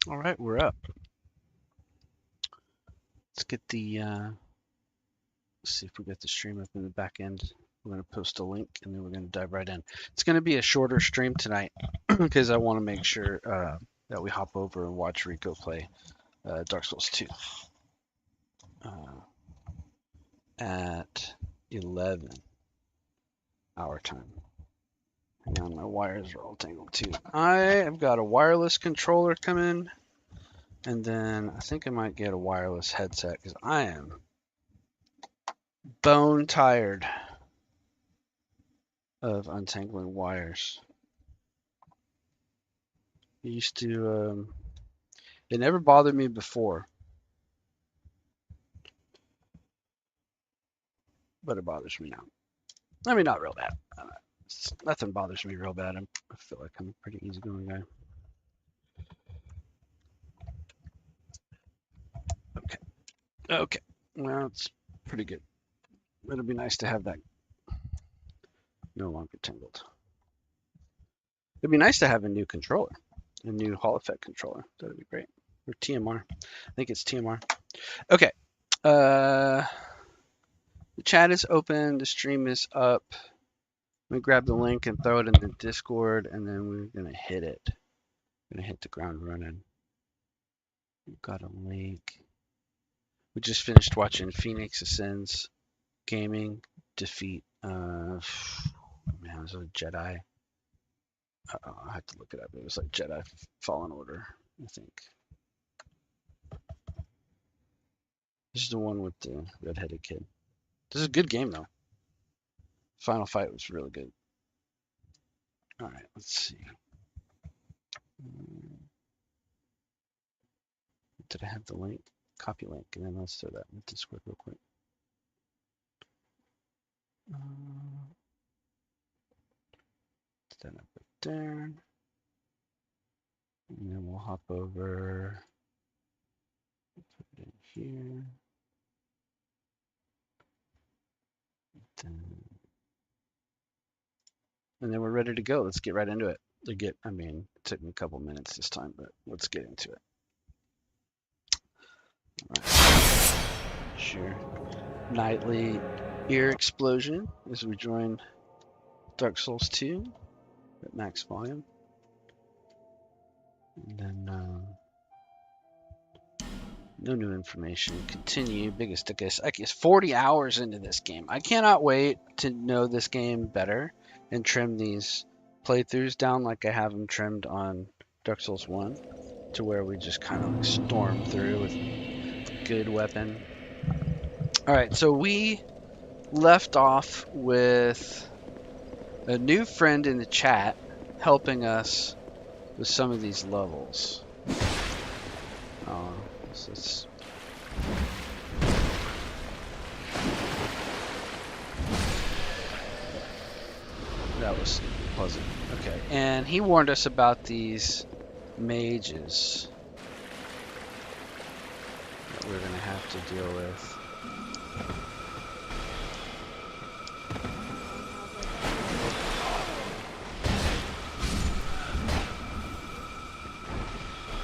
All right, we're up. Let's get the let's see if we got the stream up in the back end. We're going to post a link and then we're going to dive right in. It's going to be a shorter stream tonight because I want to make sure that we hop over and watch Rico play Dark Souls 2 uh, at 11 our time. Hang on, my wires are all tangled too. I have got a wireless controller coming, and then I think I might get a wireless headset because I am bone tired of untangling wires. It used to, it never bothered me before, but it bothers me now. I mean, not real bad. Nothing bothers me real bad. I feel like I'm a pretty easygoing guy. Okay. Okay. Well, it's pretty good. It'll be nice to have that no longer tangled. It'd be nice to have a new controller, a new Hall Effect controller. That'd be great. Or TMR. I think it's TMR. Okay. The chat is open. The stream is up. Let me grab the link and throw it in the Discord, and then we're gonna hit it. We're gonna hit the ground running. We've got a link. We just finished watching Phoenix Ascends Gaming defeat. Man, it was a Jedi. I have to look it up. It was like Jedi Fallen Order, I think. This is the one with the redheaded kid. This is a good game though. Final fight was really good. All right, let's see. Did I have the link? Copy link, and then let's throw that in Discord real quick. Stand up right there. And then we'll hop over. Put it in here. And then we're ready to go. Let's get right into it. I mean, it took me a couple minutes this time, but let's get into it. All right. Sure. Nightly ear explosion as we join Dark Souls 2 at max volume. And then no new information. Continue. Biggest, I guess 40 hours into this game. I cannot wait to know this game better and trim these playthroughs down like I have them trimmed on Dark Souls 1 to where we just kind of like storm through with good weapon. All right, so we left off with a new friend in the chat helping us with some of these levels. That was pleasant. Okay, and he warned us about these mages that we're going to have to deal with.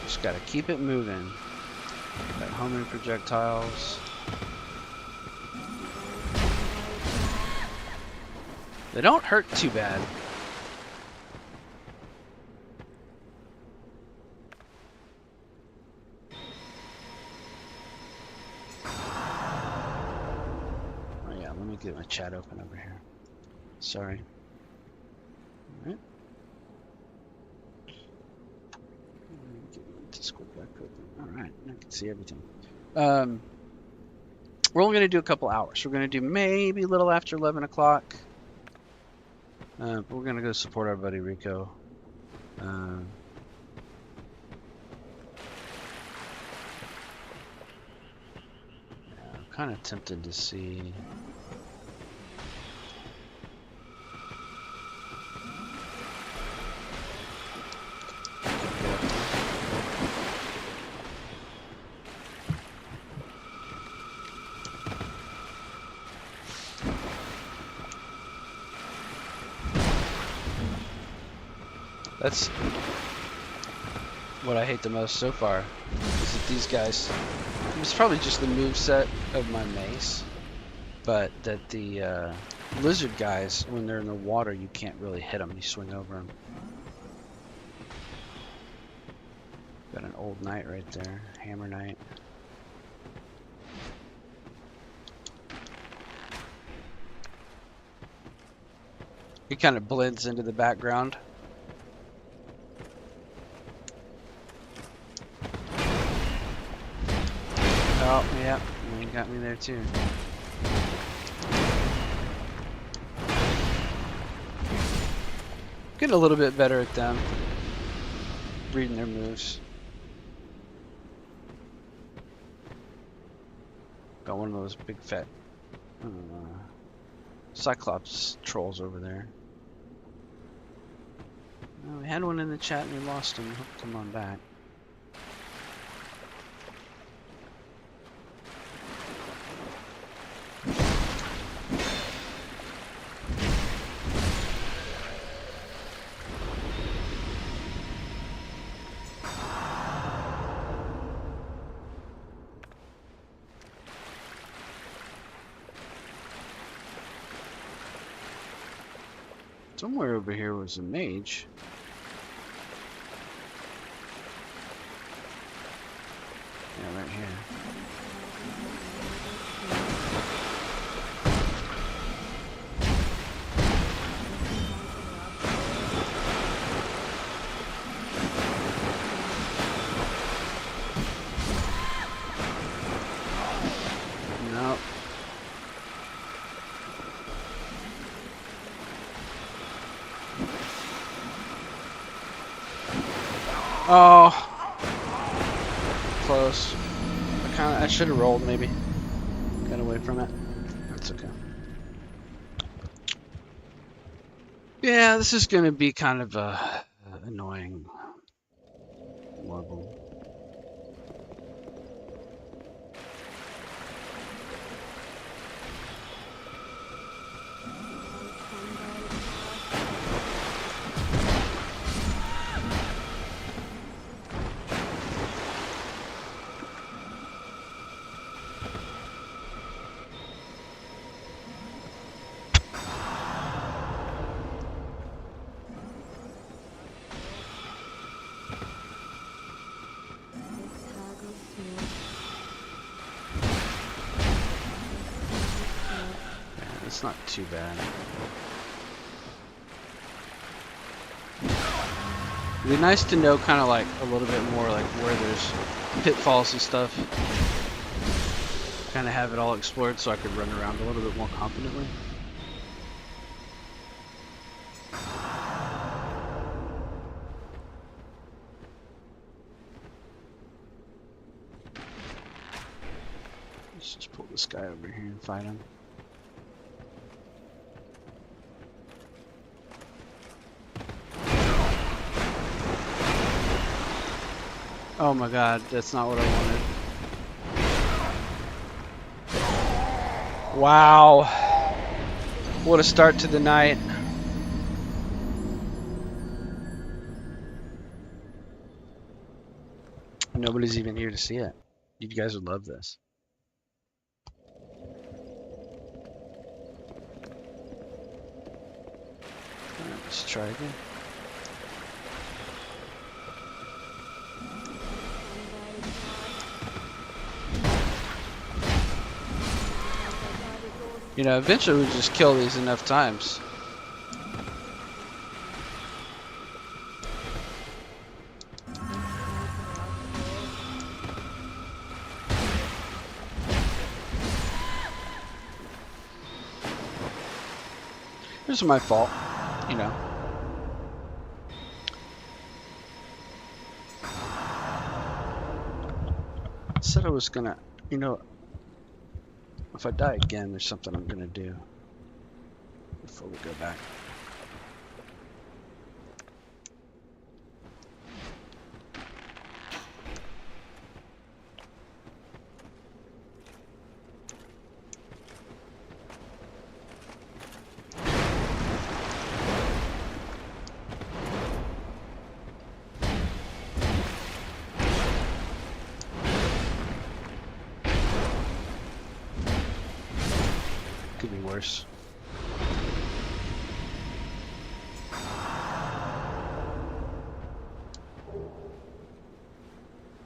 Just got to keep it moving. Got homing projectiles. They don't hurt too bad. Oh yeah, let me get my chat open over here. Sorry. All right. Get my Discord back open. All right, I can see everything. We're only going to do a couple hours. We're going to do maybe a little after 11 o'clock. But we're going to go support our buddy Rico. I'm kind of tempted to see. what I hate the most so far is that these guys, it's probably just the move set of my mace, but that the lizard guys, when they're in the water, you can't really hit them. You swing over them. Got an old knight right there, hammer knight. He kind of blends into the background. Oh, yeah, he got me there too. Getting a little bit better at them, reading their moves. Got one of those big fat Cyclops trolls over there. Well, we had one in the chat and we lost him. Hope to come on back. Somewhere over here was a mage. Yeah, right here. Nope. Oh, close. I should have rolled maybe. Got away from it. That's okay. Yeah, this is gonna be kind of annoying. Marble. It's not too bad. It'd be nice to know kind of like a little bit more like where there's pitfalls and stuff. Kind of have it all explored so I could run around a little bit more confidently. Let's just pull this guy over here and fight him. Oh my god, that's not what I wanted. Wow. What a start to the night. Nobody's even here to see it. You guys would love this. Alright, let's try again. You know, eventually we just kill these enough times. This is my fault, you know. I said I was gonna, you know, if I die again, there's something I'm gonna do before we go back. course.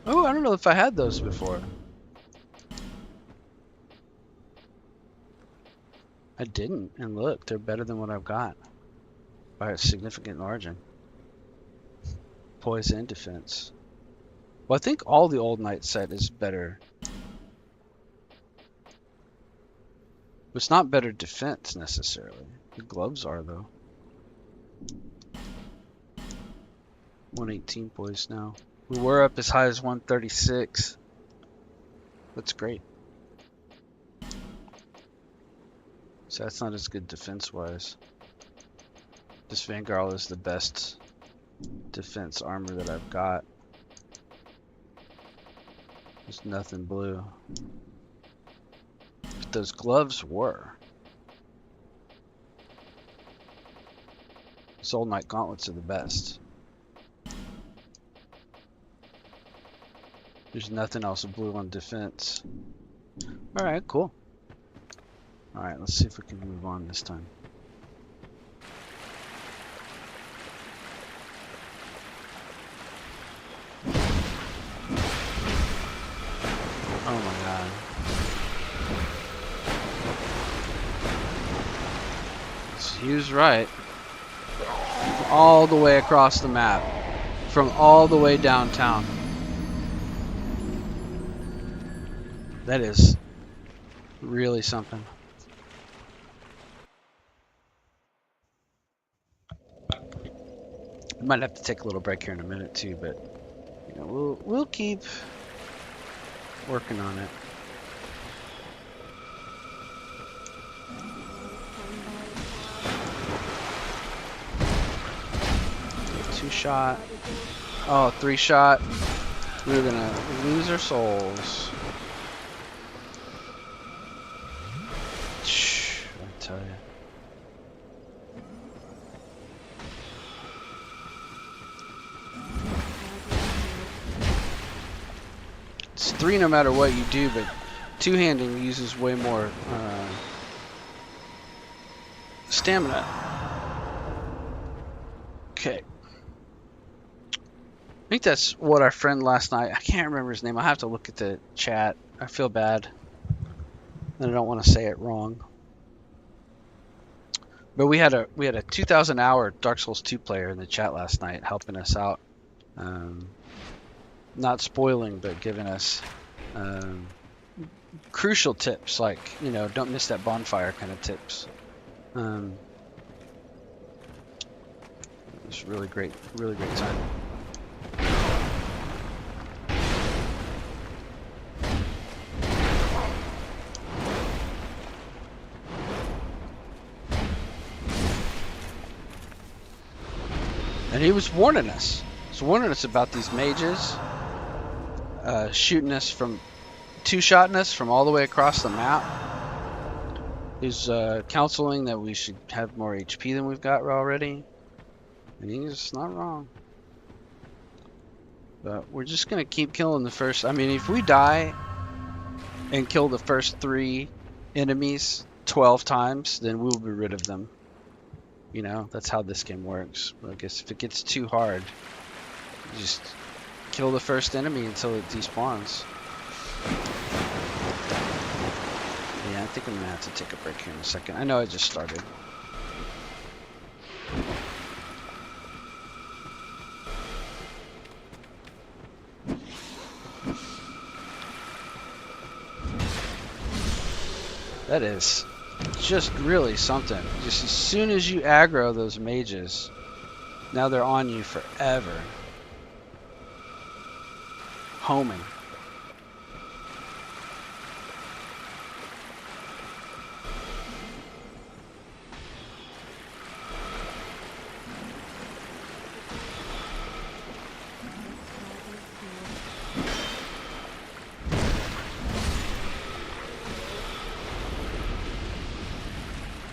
Oh, I don't know if I had those before. I didn't, and look, they're better than what I've got by a significant margin. Poise and defense. Well, I think all the old knight set is better. It's not better defense necessarily. The gloves are though. 118 poise now. We were up as high as 136. That's great. So that's not as good defense-wise. This Vanguard is the best defense armor that I've got. There's nothing blue. But those gloves were. Soul Knight gauntlets are the best. There's nothing else blue on defense. Alright, cool. Alright, let's see if we can move on this time. Oh my god. He was right. All the way across the map. From all the way downtown. That is really something. I might have to take a little break here in a minute too, but you know, we'll keep working on it. Two shot. Oh, 3 shot. We're gonna lose our souls. I tell you. It's 3 no matter what you do, but two-handing uses way more stamina. Okay. I think that's what our friend last night, I can't remember his name. I'll have to look at the chat. I feel bad. And I don't want to say it wrong. But we had a 2,000 hour Dark Souls 2 player in the chat last night helping us out. Not spoiling, but giving us crucial tips like, you know, don't miss that bonfire kind of tips. It's really great time. And he was warning us. He was warning us about these mages shooting us from, two-shotting us from all the way across the map. He's counseling that we should have more HP than we've got already. And he's not wrong. But we're just going to keep killing the first... I mean, if we die and kill the first 3 enemies 12 times, then we'll be rid of them. You know, that's how this game works. I guess if it gets too hard, you just kill the first enemy until it despawns. Yeah, I think I'm going to have to take a break here in a second. I know I just started. That is just really something. Just as soon as you aggro those mages, now they're on you forever. Homing.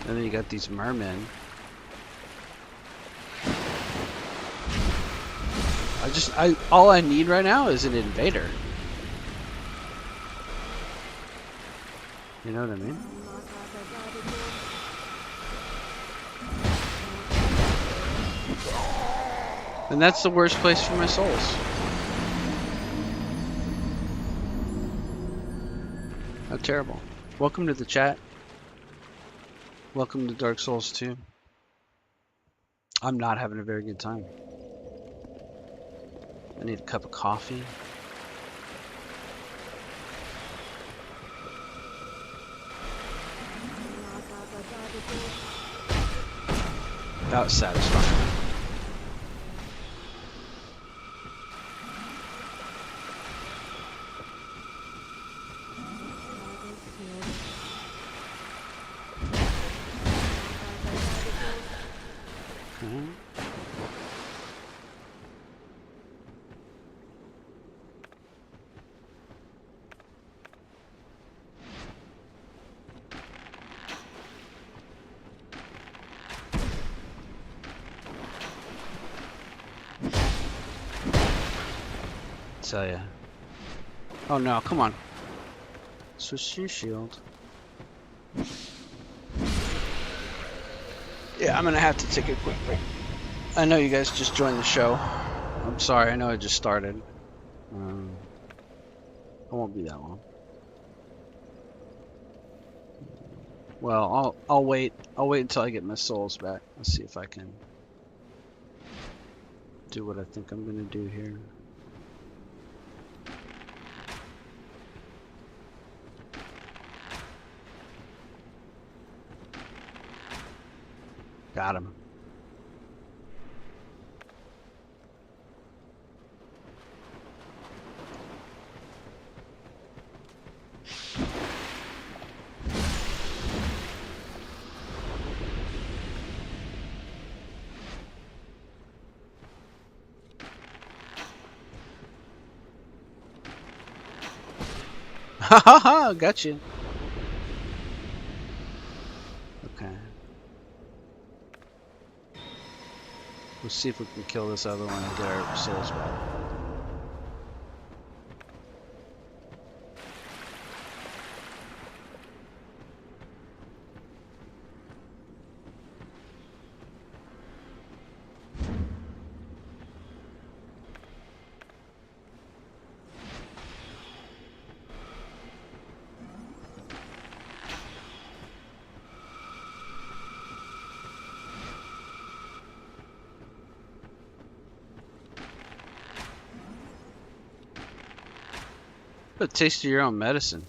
And then you got these mermen. All I need right now is an invader. You know what I mean? And that's the worst place for my souls. How terrible. Welcome to the chat. Welcome to Dark Souls 2. I'm not having a very good time. I need a cup of coffee. That was satisfying. Tell ya. Oh no, come on. Switch your shield. Yeah, I'm gonna have to take a quick break. I know you guys just joined the show. I'm sorry, I know it just started. I won't be that long. Well, I'll wait. I'll wait until I get my souls back. Let's see if I can do what I think I'm gonna do here. Got him. Ha ha ha! Got you. Okay. Let's see if we can kill this other one and get our souls back. A taste of your own medicine.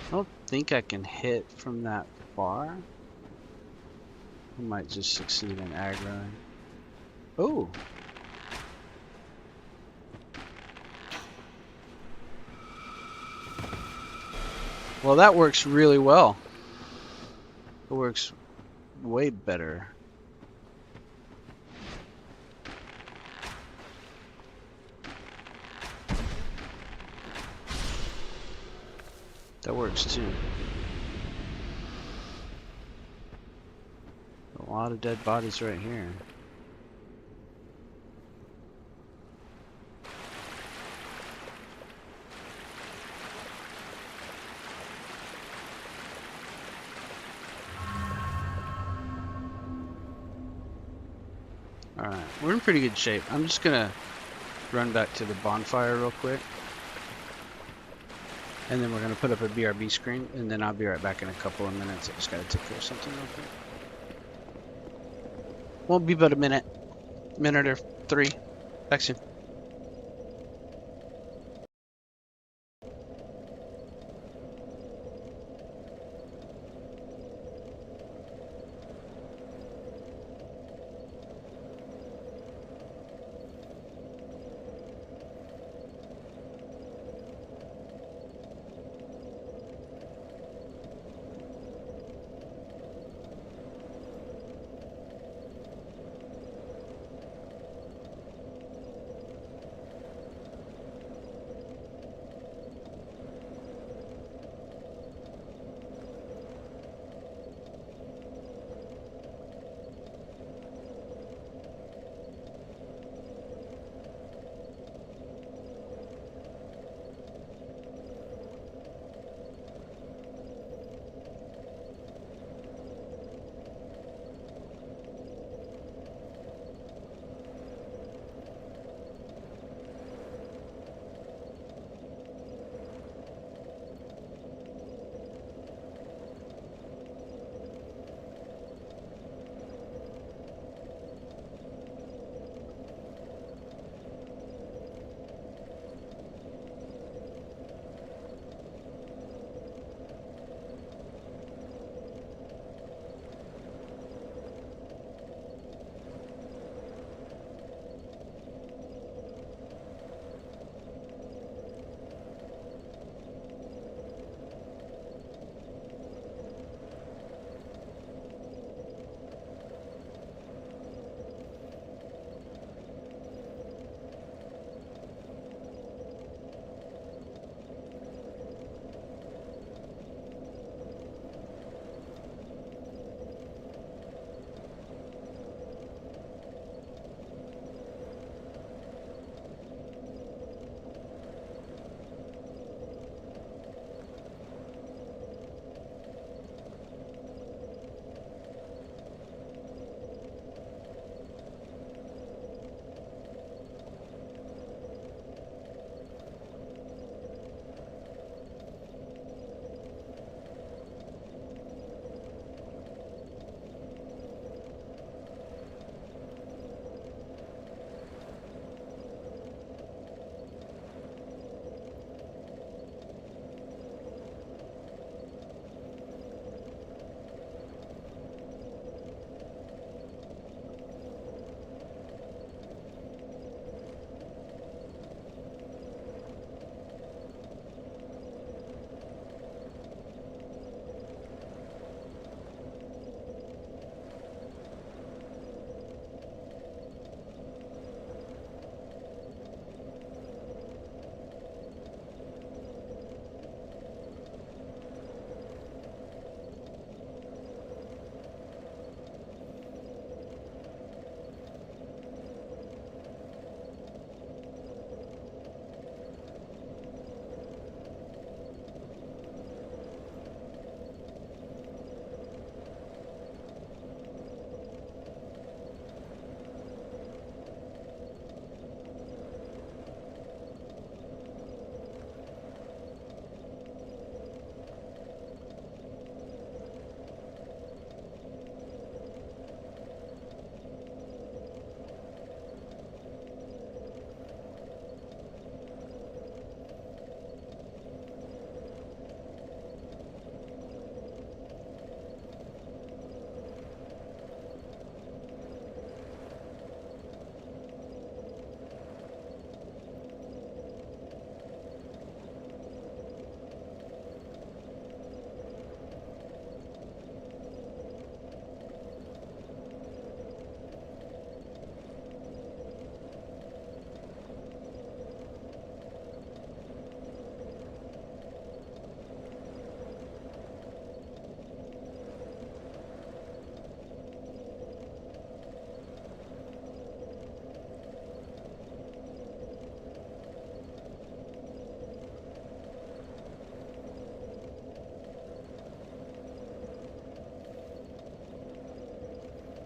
I don't think I can hit from that far. I might just succeed in aggroing. Oh! Well, that works really well. It works way better. That works too. A lot of dead bodies right here. Alright, we're in pretty good shape. I'm just gonna run back to the bonfire real quick. And then we're gonna put up a BRB screen, and then I'll be right back in a couple of minutes. I just gotta take care of something real quick. Won't be but a minute or 3. Back soon.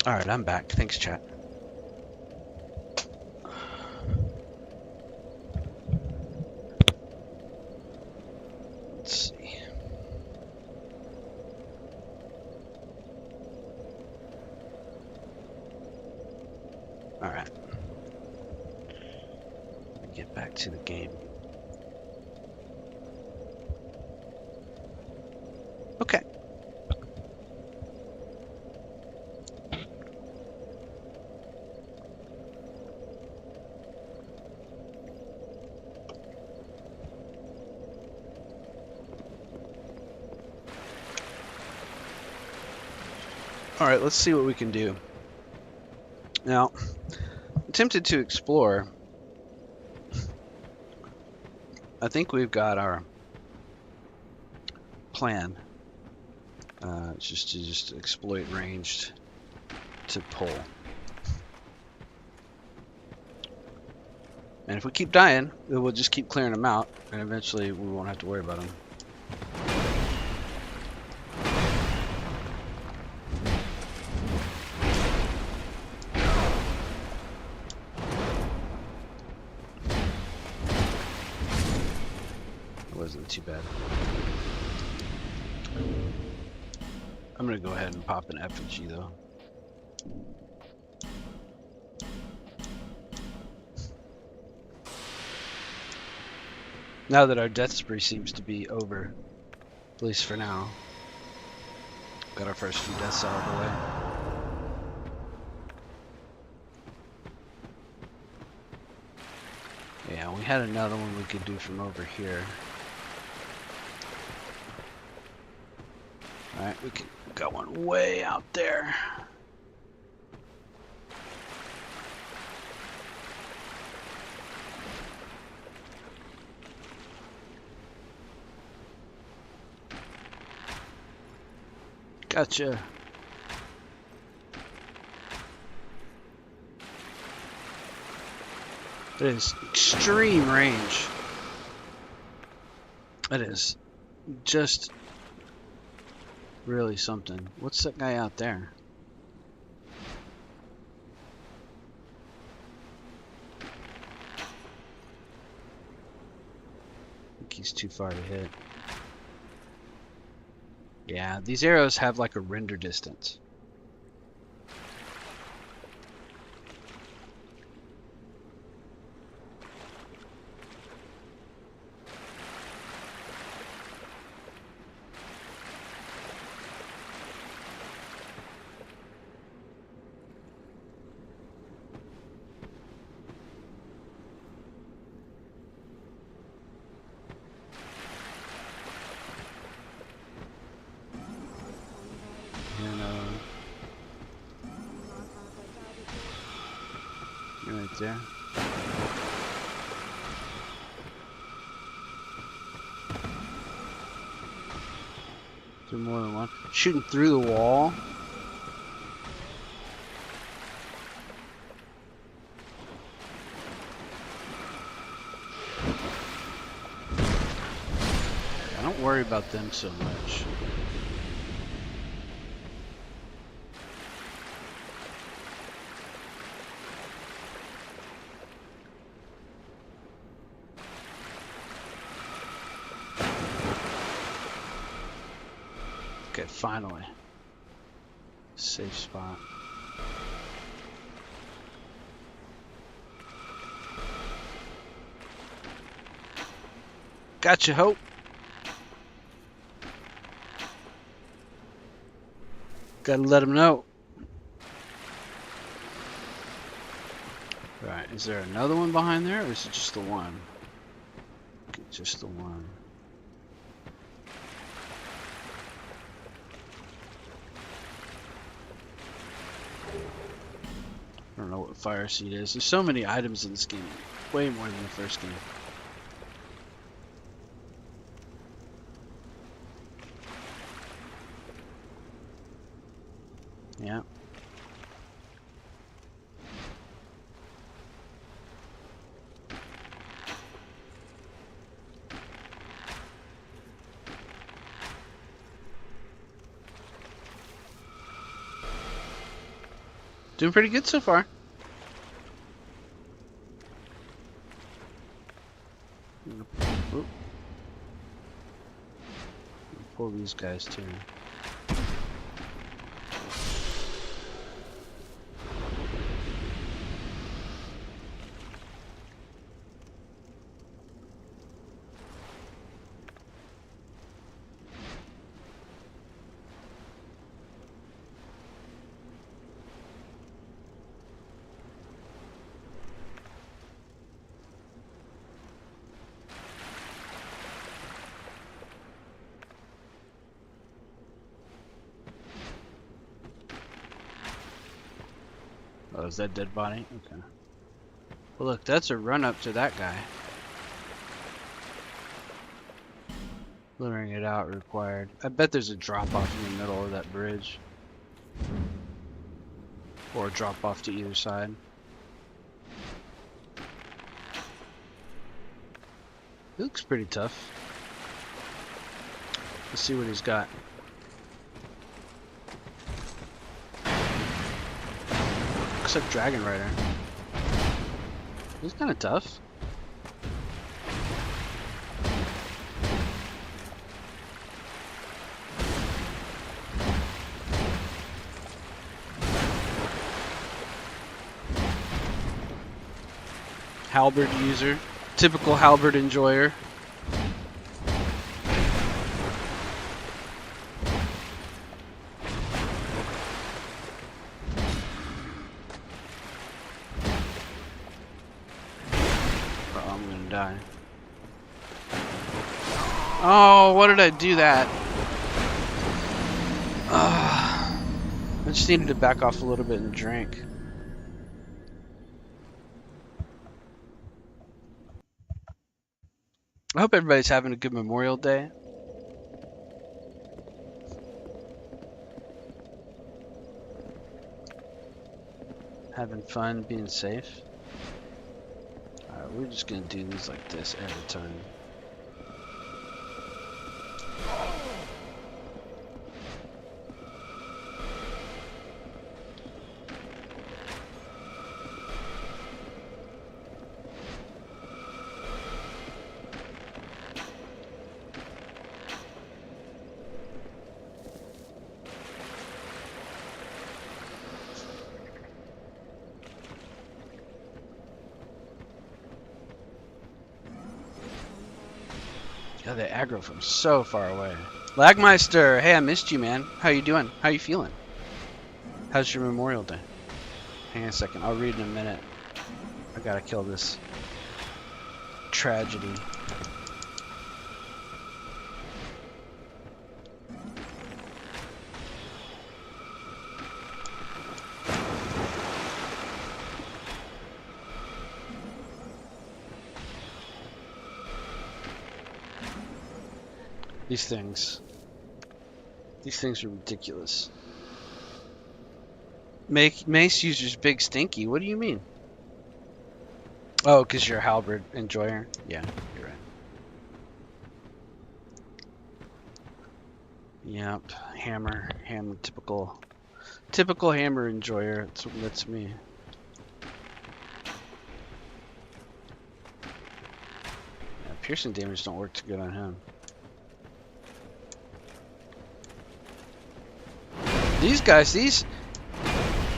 Alright, I'm back. Thanks, chat. Let's see. Alright. Get back to the game. Okay. All right, let's see what we can do. Now, I'm tempted to explore. I think we've got our plan. It's just to exploit ranged to pull. And if we keep dying, then we'll just keep clearing them out, and eventually we won't have to worry about them. It wasn't too bad. I'm gonna go ahead and pop an effigy though. Now that our death spree seems to be over, at least for now. Got our first few deaths out of the way. Yeah, we had another one we could do from over here. Alright, we got one way out there. Gotcha. It is extreme range. It is just really something. What's that guy out there? I think he's too far to hit. Yeah, these arrows have like a render distance. Right there. Do more than one. Shooting through the wall. I don't worry about them so much. Okay, finally. Safe spot. Gotcha, Hope. Gotta let him know. Right, is there another one behind there, or is it just the one? Okay, just the one. I don't know what fire seed is. There's so many items in this game. Way more than the first game. Yeah. Doing pretty good so far. Oop. Pull these guys too. Oh, is that dead body? Okay. Well, look, that's a run up to that guy. Clearing it out required. I bet there's a drop off in the middle of that bridge. Or a drop off to either side. He looks pretty tough. Let's see what he's got. Looks like Dragon Rider. He's kind of tough. Halberd user. Typical halberd enjoyer. I'm gonna die. Oh, what did I do that? I just needed to back off a little bit and drink. I hope everybody's having a good Memorial Day. Having fun, being safe. Alright, we're just gonna do these like this every time. Yeah, they aggro from so far away. Lagmeister, hey, I missed you, man. How you doing? How you feeling? How's your Memorial Day? Hang on a second, I'll read in a minute. I gotta kill this tragedy. These things are ridiculous. Mace users big stinky. What do you mean? Oh, because you're a halberd enjoyer? Yeah, you're right. Yep, hammer, typical hammer enjoyer. That's me. Yeah, piercing damage don't work too good on him. These guys, these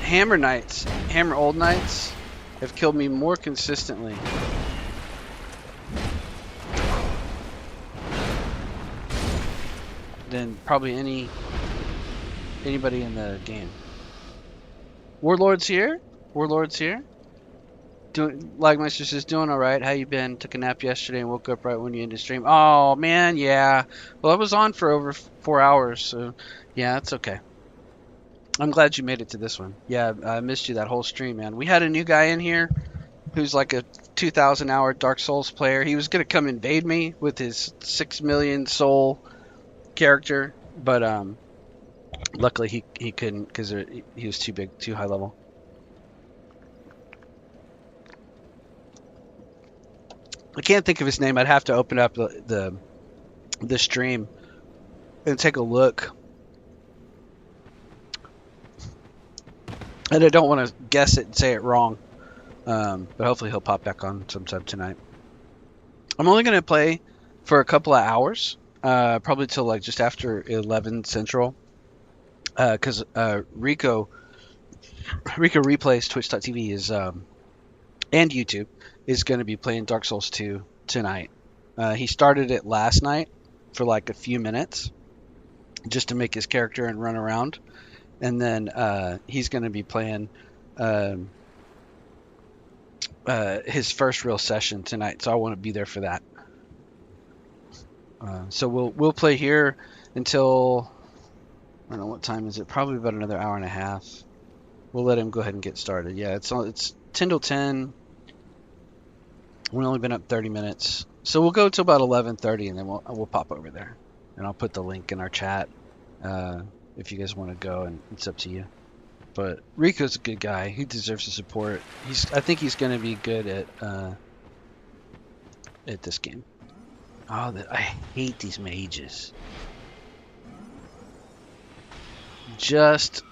hammer knights, hammer old knights, have killed me more consistently than probably anybody in the game. Warlord's here. Warlord's here. Lagmeister says, doing all right. How you been? Took a nap yesterday and woke up right when you ended stream. Oh man, yeah. Well, I was on for over 4 hours, so yeah, it's okay. I'm glad you made it to this one. Yeah, I missed you that whole stream, man. We had a new guy in here who's like a 2,000 hour Dark Souls player. He was gonna come invade me with his 6 million soul character, but luckily he couldn't because he was too big, too high level. I can't think of his name. I'd have to open up the stream and take a look. And I don't want to guess it and say it wrong. But hopefully he'll pop back on sometime tonight. I'm only going to play for a couple of hours, probably till like just after 11 Central, because Rico Replays Twitch.tv is and YouTube is going to be playing Dark Souls 2 tonight. He started it last night for like a few minutes just to make his character and run around, and then he's going to be playing his first real session tonight. So I want to be there for that. So we'll play here until I don't know what time is it. Probably about another hour and a half. We'll let him go ahead and get started. Yeah, it's 10 till 10. We've only been up 30 minutes, so we'll go till about 11:30, and then we'll pop over there, and I'll put the link in our chat if you guys want to go, and it's up to you. But Rico's a good guy. He deserves the support. I think he's going to be good at this game. Oh, I hate these mages. Just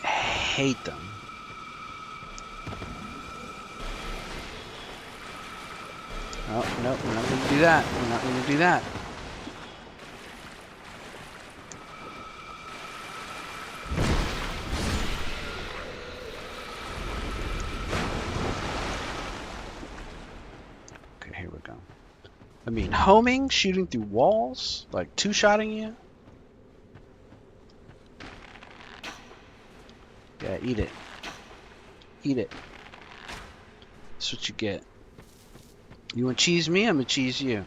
hate them. Oh, no, we're not going to do that. We're not going to do that. Okay, here we go. I mean, homing, shooting through walls, like two-shotting you. Yeah, eat it. Eat it. That's what you get. You want to cheese me? I'm going to cheese you.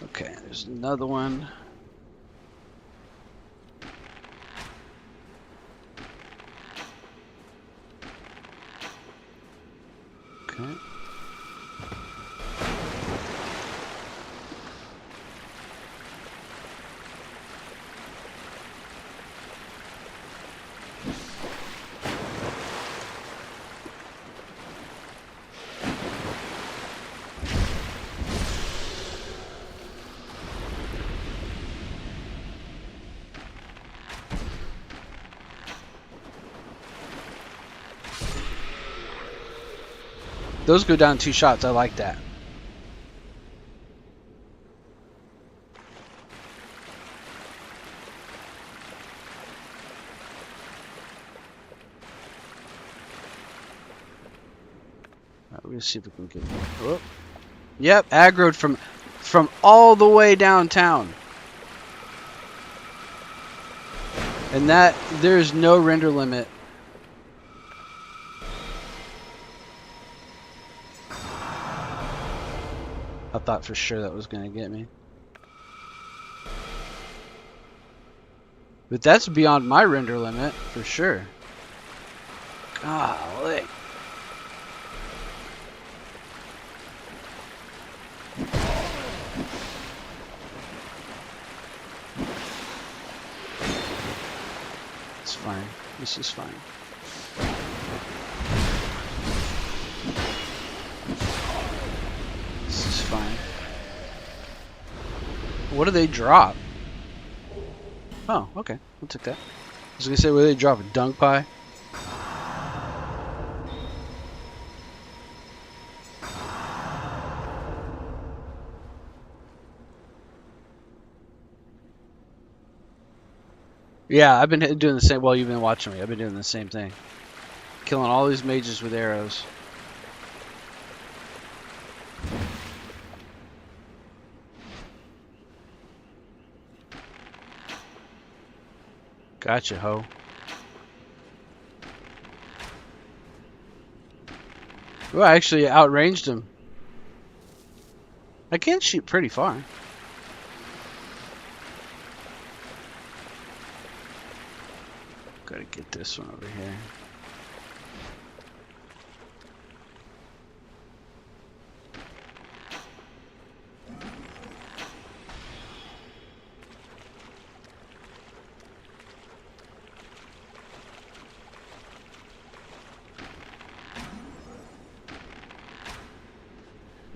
Okay, there's another one. Okay. Those go down 2 shots. I like that. Alright, we're gonna see if we can get. Oh. Yep, aggroed from all the way downtown. And that there's no render limit. I thought for sure that was going to get me. But that's beyond my render limit, for sure. Golly. It's fine. This is fine. This is fine. What do they drop? Oh, okay. I'll take that. I was going to say, what do they drop? A dung pie? Yeah, I've been doing the same. Well, you've been watching me. I've been doing the same thing. Killing all these mages with arrows. Gotcha, ho. Well, I actually outranged him. I can shoot pretty far. Gotta get this one over here.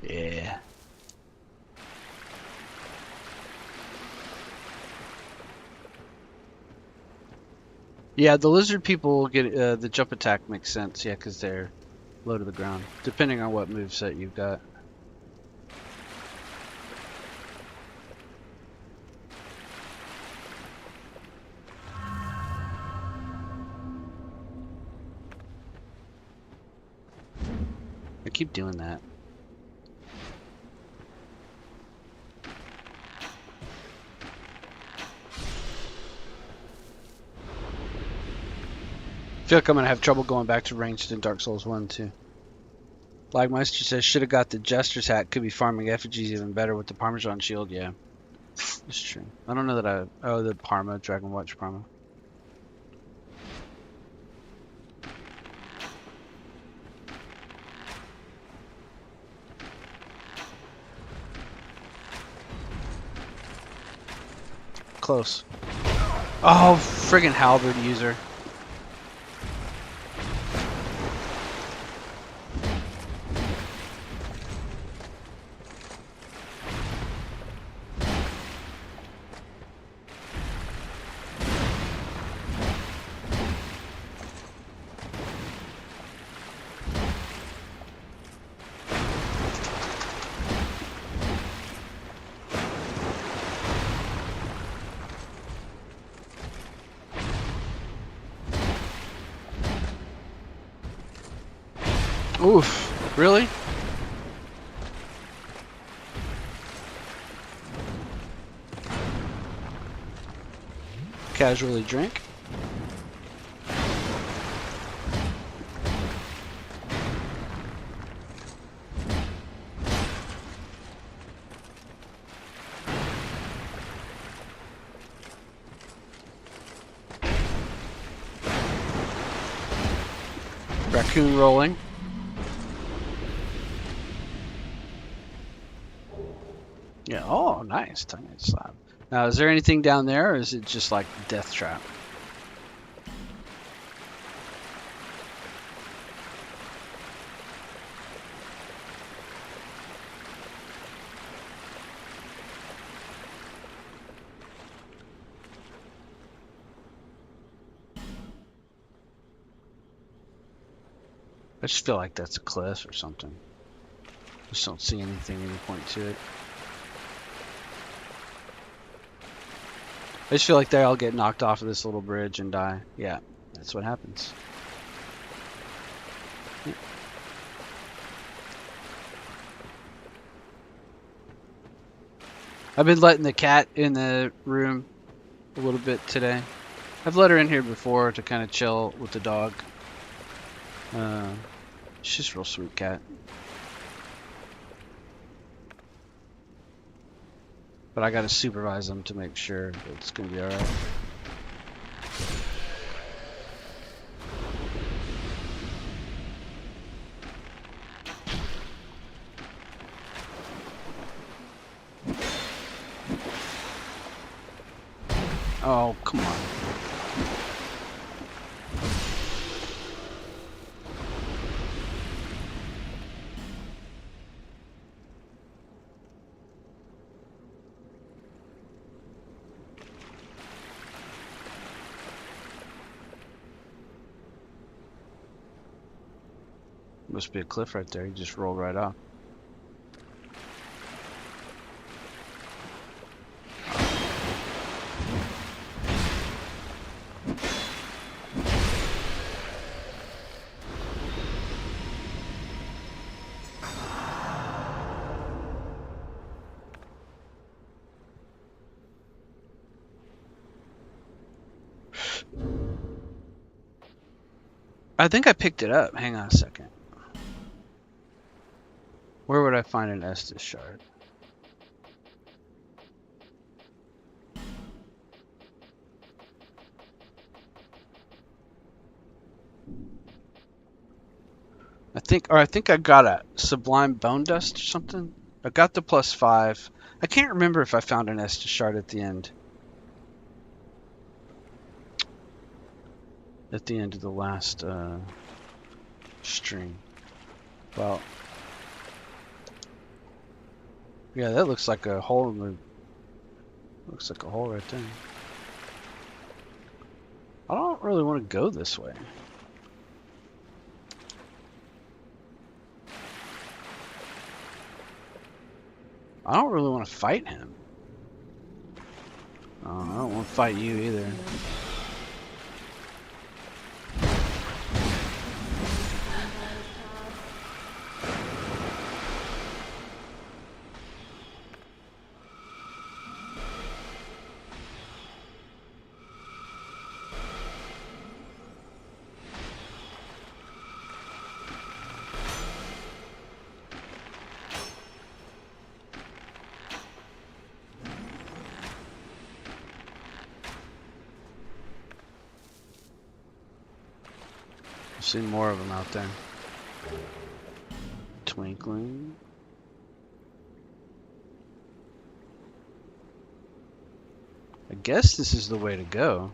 Yeah. Yeah, the lizard people will get the jump attack makes sense. Yeah, because they're low to the ground, depending on what moveset you've got. I keep doing that. I feel like I'm gonna have trouble going back to ranged in Dark Souls 1 too. Lagmeister says should have got the Jester's hat. Could be farming effigies even better with the Parmesan shield. Yeah, it's true. I don't know that I. Oh, the Parma Dragon Watch Parma. Close. Oh, friggin' halberd user. Oof, really? Casually drink. Raccoon rolling. Yeah, oh, nice. Tiny slab. Now, is there anything down there, or is it just like death trap? I just feel like that's a cliff or something. Just don't see anything, any point to it. I just feel like they all get knocked off of this little bridge and die. Yeah, that's what happens. Yeah. I've been letting the cat in the room a little bit today. I've let her in here before to kind of chill with the dog. She's a real sweet cat. But I gotta supervise them to make sure it's gonna be alright. Oh, come on. Must be a cliff right there. You just rolled right off. I think I picked it up. Hang on a second. Where would I find an Estus shard? I think I got a Sublime Bone Dust or something. I got the +5. I can't remember if I found an Estus shard at the end. At the end of the last stream. Well, yeah, that looks like a hole in the. Looks like a hole right there. I don't really want to go this way. I don't really want to fight him. I don't want to fight you either. I've seen more of them out there. Twinkling. I guess this is the way to go.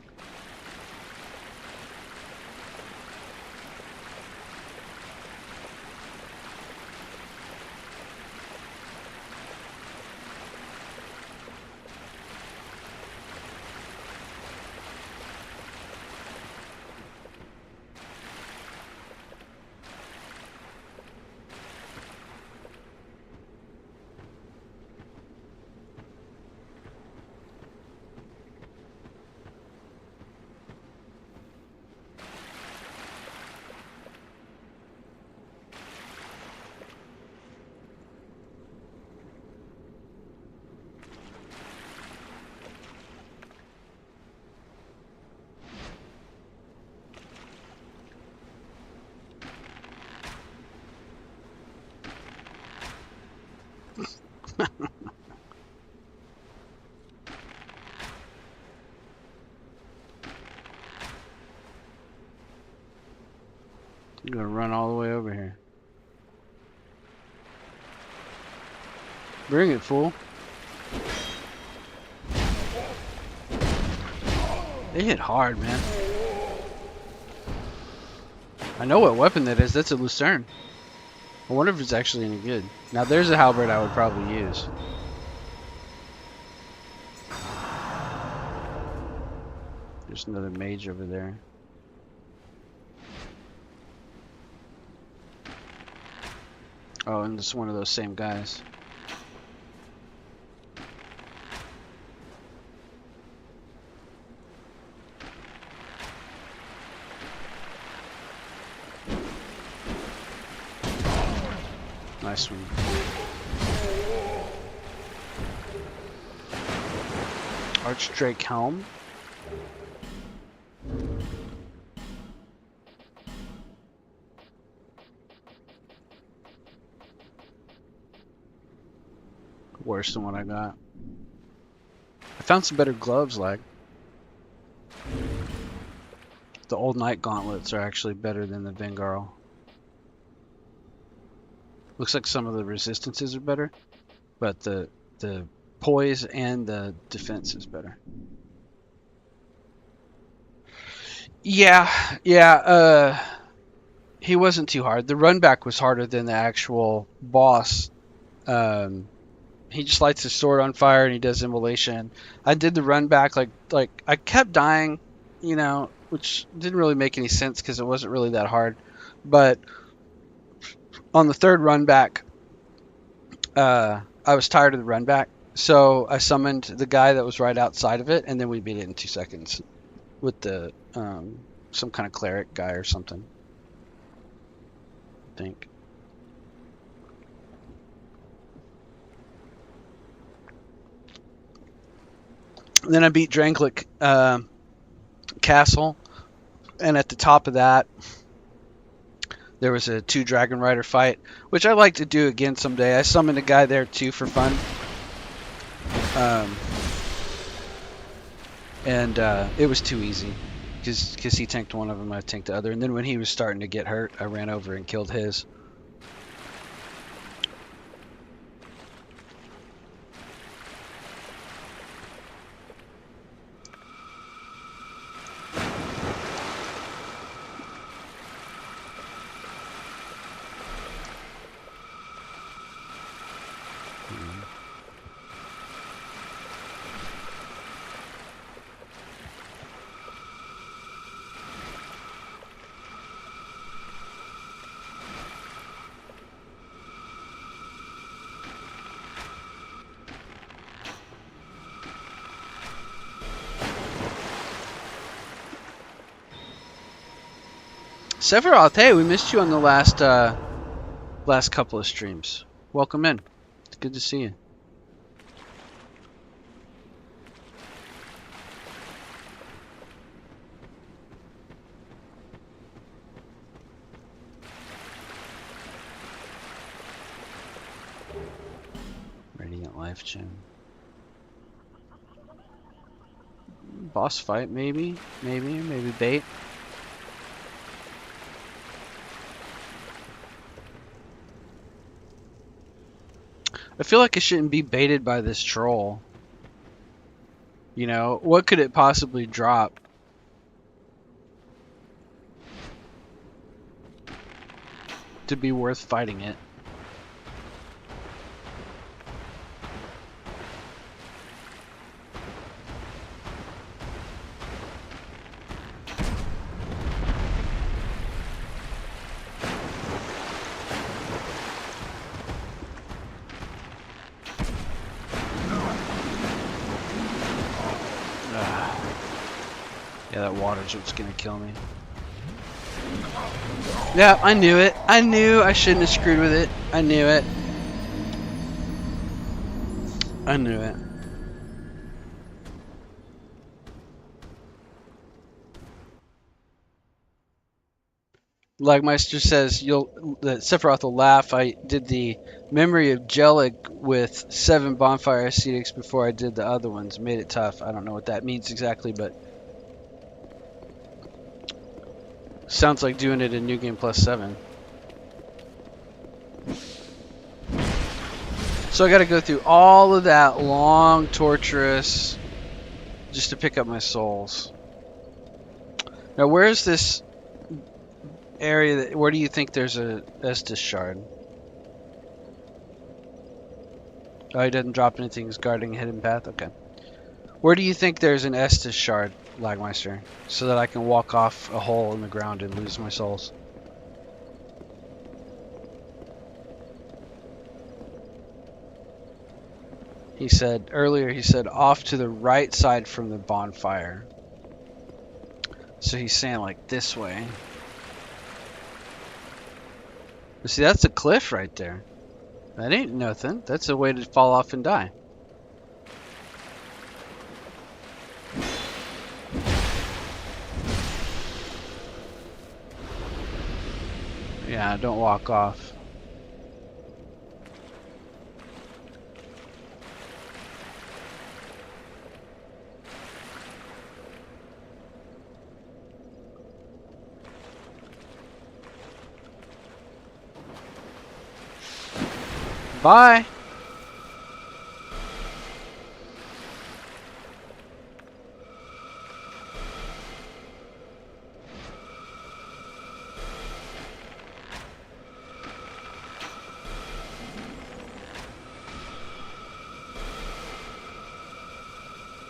I'm gonna run all the way over here. Bring it, fool. They hit hard, man. I know what weapon that is. That's a Lucerne. I wonder if it's actually any good. Now there's a halberd I would probably use. There's another mage over there. Oh, and it's one of those same guys. Nice one. Archdrake helm. Worse than what I got. I found some better gloves, like. The old knight gauntlets are actually better than the Vengarl. Looks like some of the resistances are better, but the poise and the defense is better. Yeah, he wasn't too hard. The run back was harder than the actual boss. He just lights his sword on fire and he does immolation. I did the run back like I kept dying, you know, which didn't really make any sense because it wasn't really that hard. But on the third run back, I was tired of the run back, so I summoned the guy that was right outside of it, and then we beat it in 2 seconds with the some kind of cleric guy or something, I think. And then I beat Dranklick Castle, and at the top of that, there was a 2 Dragon Rider fight, which I like to do again someday. I summoned a guy there too for fun. And it was too easy because he tanked one of them, I tanked the other. And then when he was starting to get hurt, I ran over and killed his. Sephiroth, hey, we missed you on the last couple of streams. Welcome in. It's good to see you. Radiant Life Gem. Boss fight, maybe bait. I feel like I shouldn't be baited by this troll. You know, what could it possibly drop? To be worth fighting it. Yeah, that water's what's gonna kill me. Yeah, I knew it. I knew I shouldn't have screwed with it. I knew it. I knew it. Lagmeister says that Sephiroth will laugh. I did the memory of Jellic with 7 bonfire ascetics before I did the other ones. Made it tough. I don't know what that means exactly, but sounds like doing it in New Game Plus 7. So I got to go through all of that long, torturous, just to pick up my souls. Now, where's this area? Where do you think there's a Estus shard? Oh, he doesn't drop anything. He's guarding a hidden path. Okay. Where do you think there's an Estus shard, Lagmeister, so that I can walk off a hole in the ground and lose my souls? He said earlier, off to the right side from the bonfire. So he's saying like this way. But see, that's a cliff right there. That ain't nothing. That's a way to fall off and die. Yeah, don't walk off. Bye.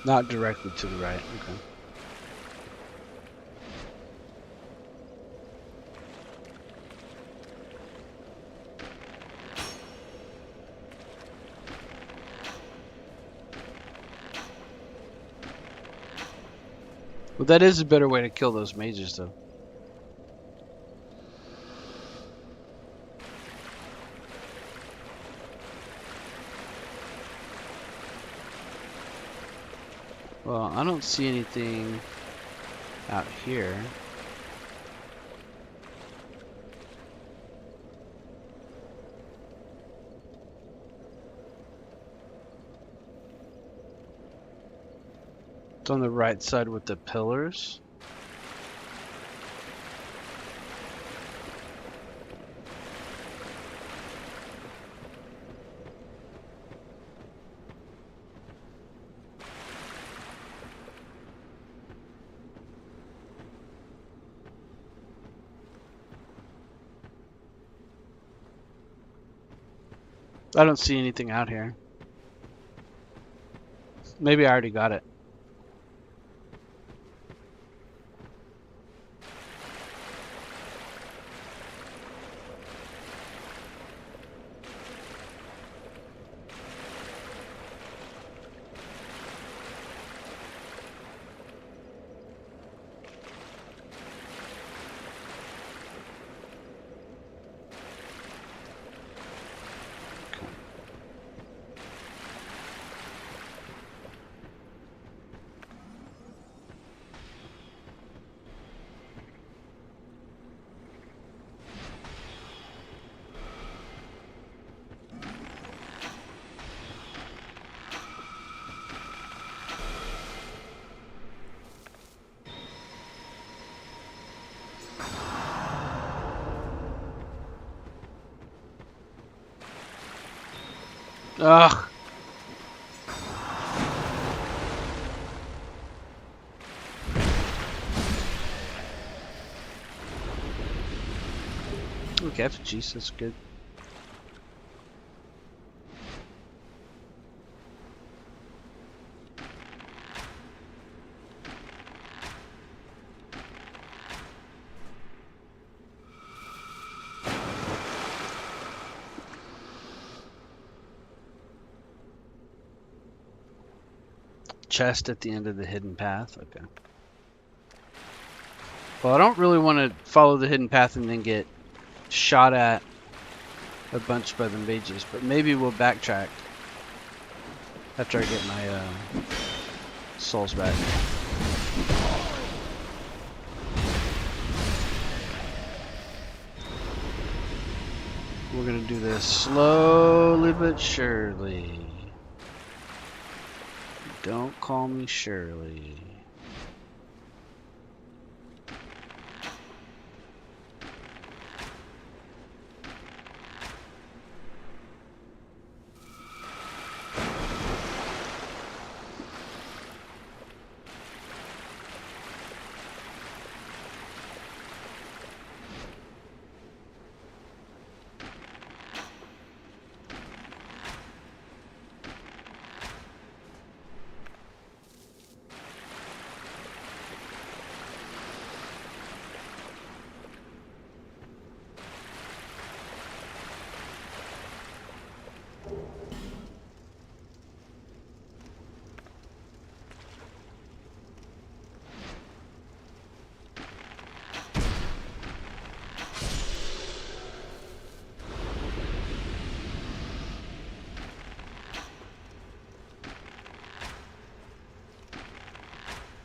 Not directly to the right. Okay. Well, that is a better way to kill those mages, though. Well, I don't see anything out here. It's on the right side with the pillars. I don't see anything out here. Maybe I already got it. Ugh. Okay, FG's, that's good. Chest at the end of the hidden path. Okay. Well, I don't really want to follow the hidden path and then get shot at a bunch by the mages, but maybe we'll backtrack after I get my souls back. We're gonna do this slowly but surely. Don't call me Shirley.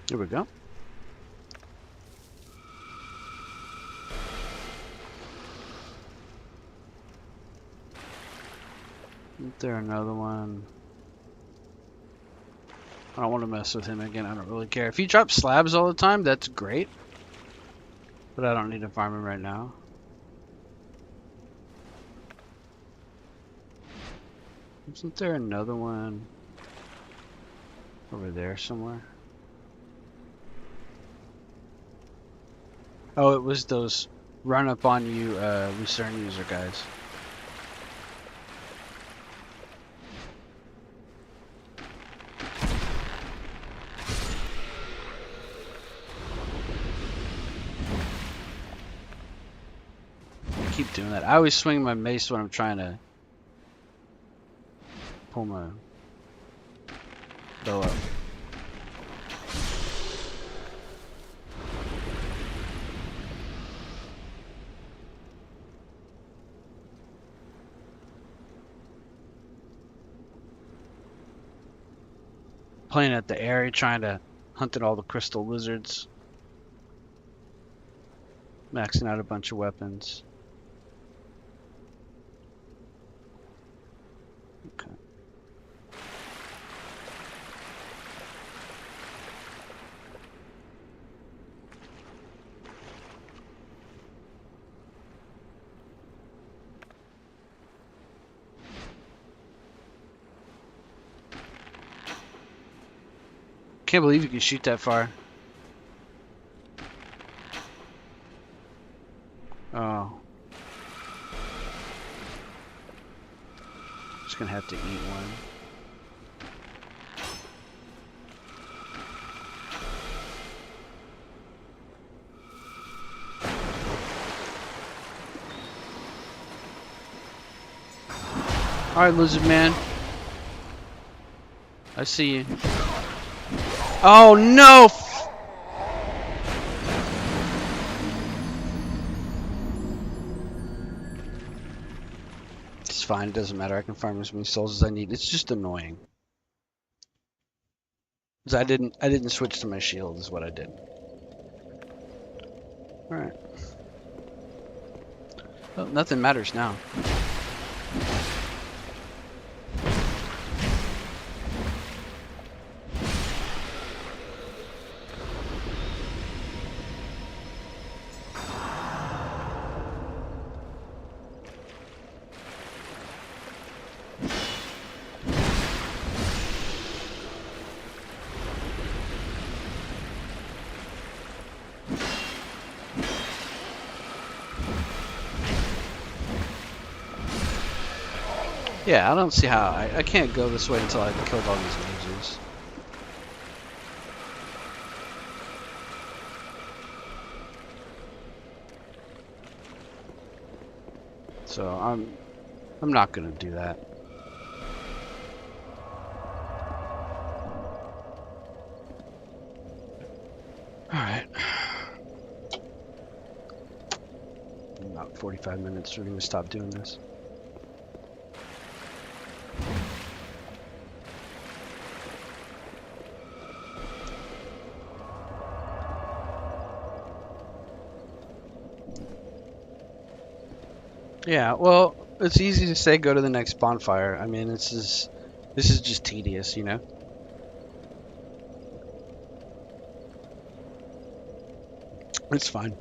Here we go. Isn't there another one? I don't want to mess with him again. I don't really care. If he drops slabs all the time, that's great. But I don't need to farm him right now. Isn't there another one over there somewhere? Oh, it was those run up on you Lucerne user guys. I keep doing that. I always swing my mace when I'm trying to pull my bow up. Playing at the area, trying to hunt at all the crystal lizards. Maxing out a bunch of weapons. Okay. Can't believe you can shoot that far. Oh. Just gonna have to eat one. Alright, lizard man. I see you. Oh no! It's fine, it doesn't matter. I can farm as many souls as I need. It's just annoying. Cause I didn't switch to my shield is what I did. Alright. Well, nothing matters now. Yeah, I don't see how. I can't go this way until I've killed all these mages. So I'm not gonna do that. All right. In about 45 minutes, we're gonna stop doing this. Yeah, well, it's easy to say go to the next bonfire. I mean, this is just tedious, you know? It's fine.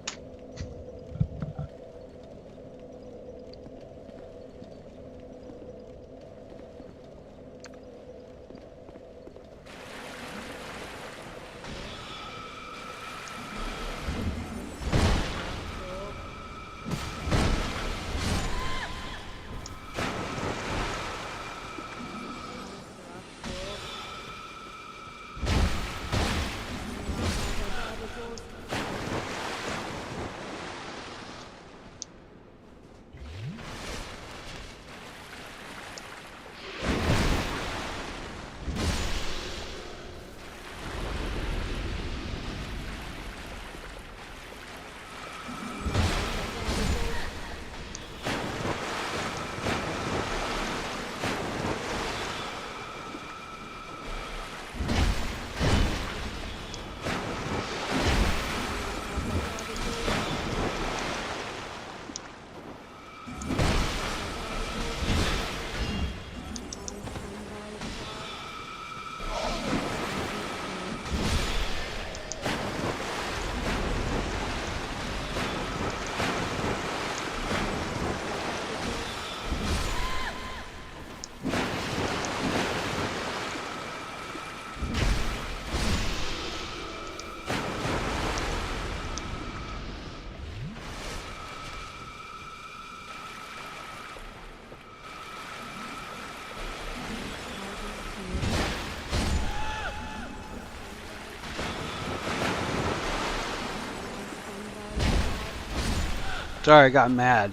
Sorry, I got mad.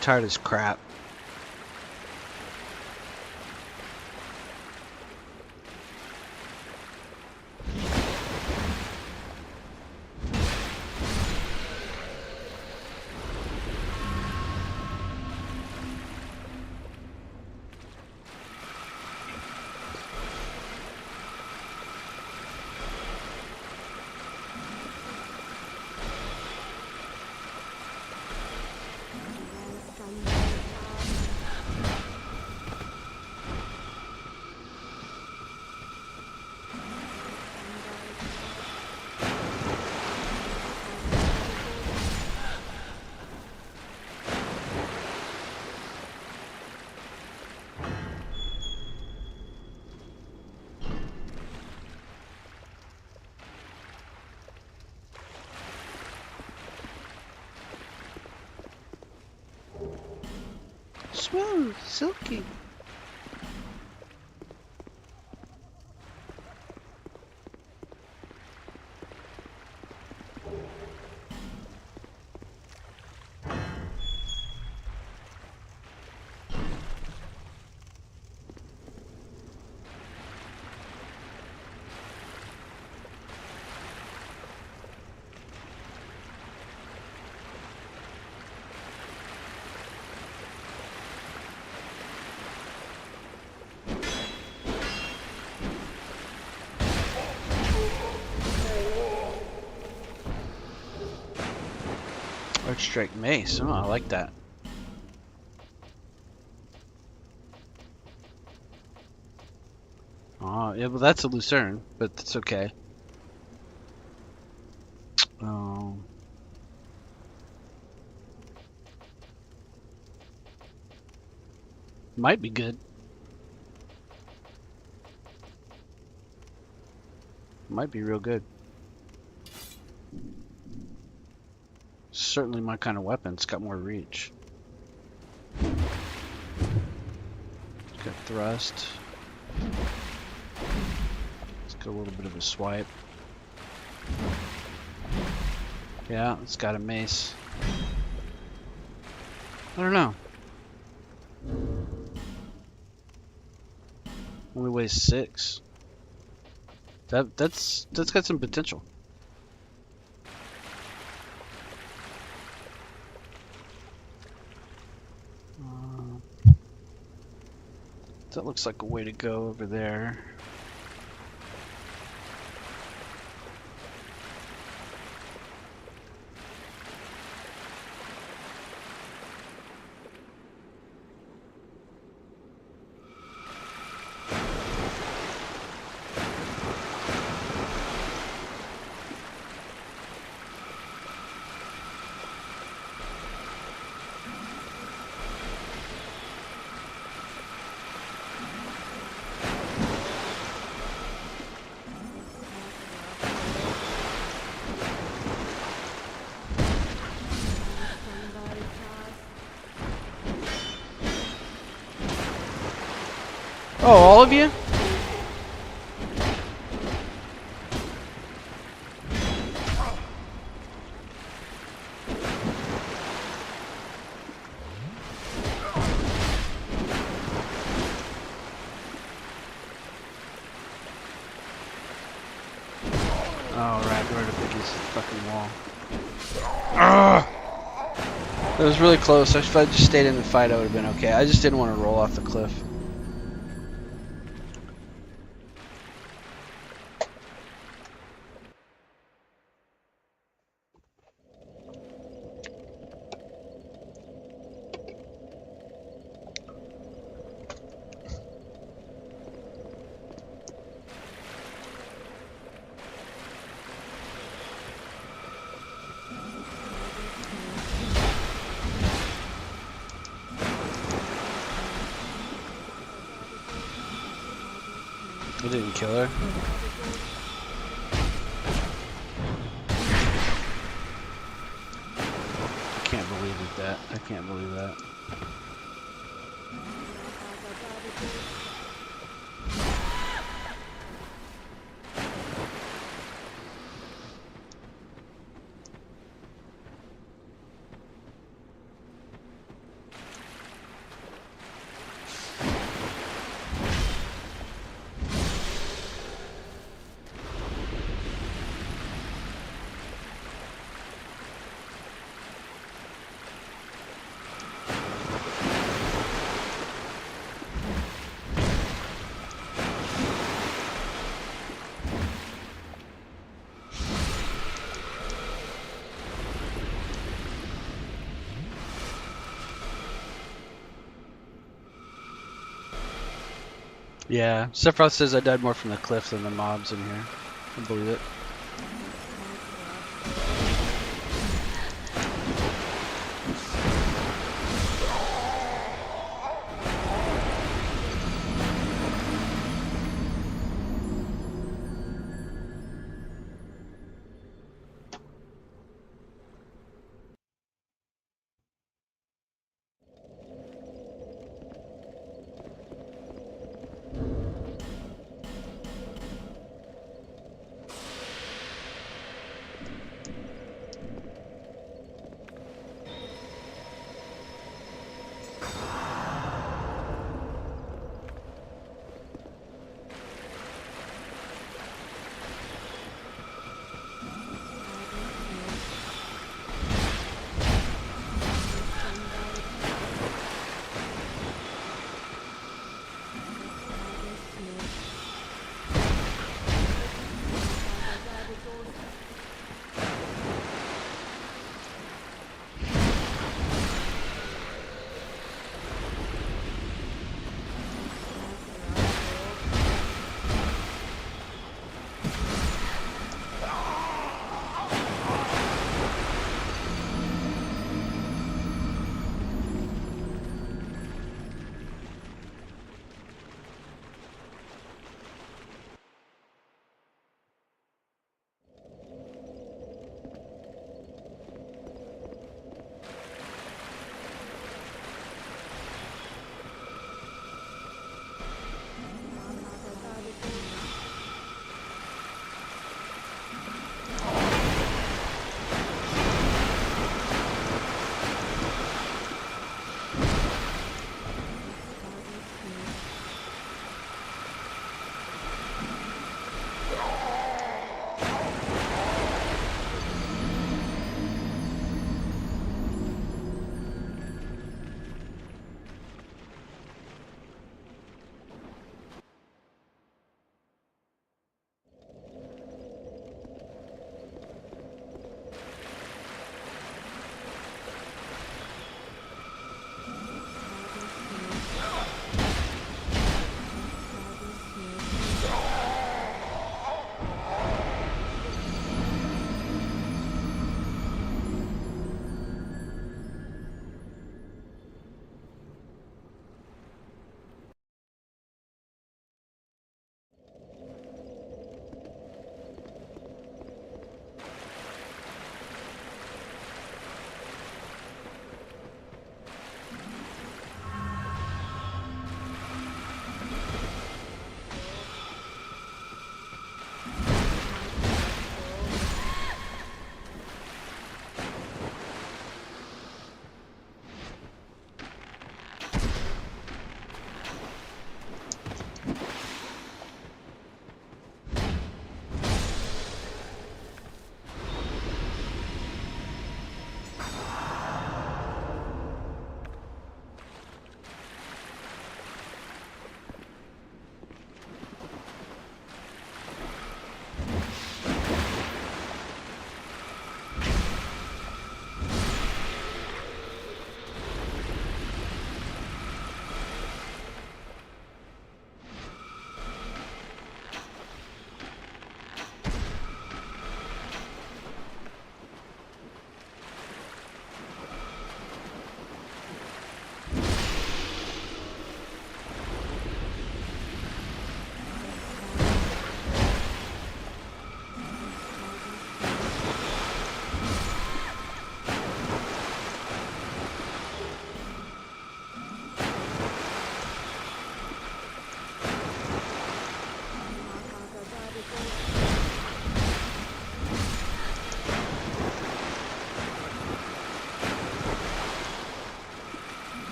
Tired as crap. Smooth, silky. Arch Strike Mace. Oh, I like that. Oh, yeah, well, that's a Lucerne, but it's okay. Oh. Might be good. Might be real good. Certainly my kind of weapon. It's got more reach. thrust. Let's get a little bit of a swipe. Yeah, it's got a mace. I don't know. Only weighs 6. That's got some potential. That looks like a way to go over there. Oh, all of you? Oh, right, right up against the fucking wall. Ugh! It was really close. If I just stayed in the fight, I would have been okay. I just didn't want to roll off the cliff. I didn't kill her. I can't believe that. I can't believe that. Yeah, Sephiroth says I died more from the cliff than the mobs in here. I believe it.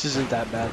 This isn't that bad.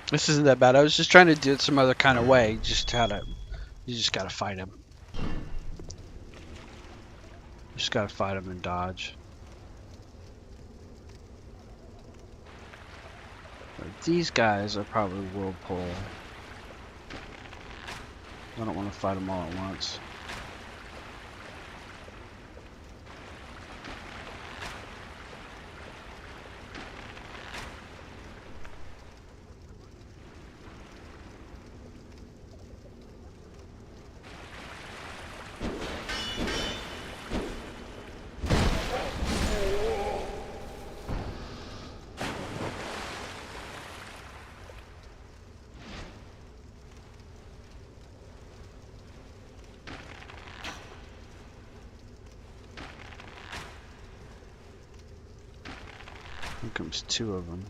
This isn't that bad. I was just trying to do it some other kind of way. You just gotta fight him. You just gotta fight him and dodge. But these guys are probably whirlpool. I don't want to fight them all at once. Here comes two of them.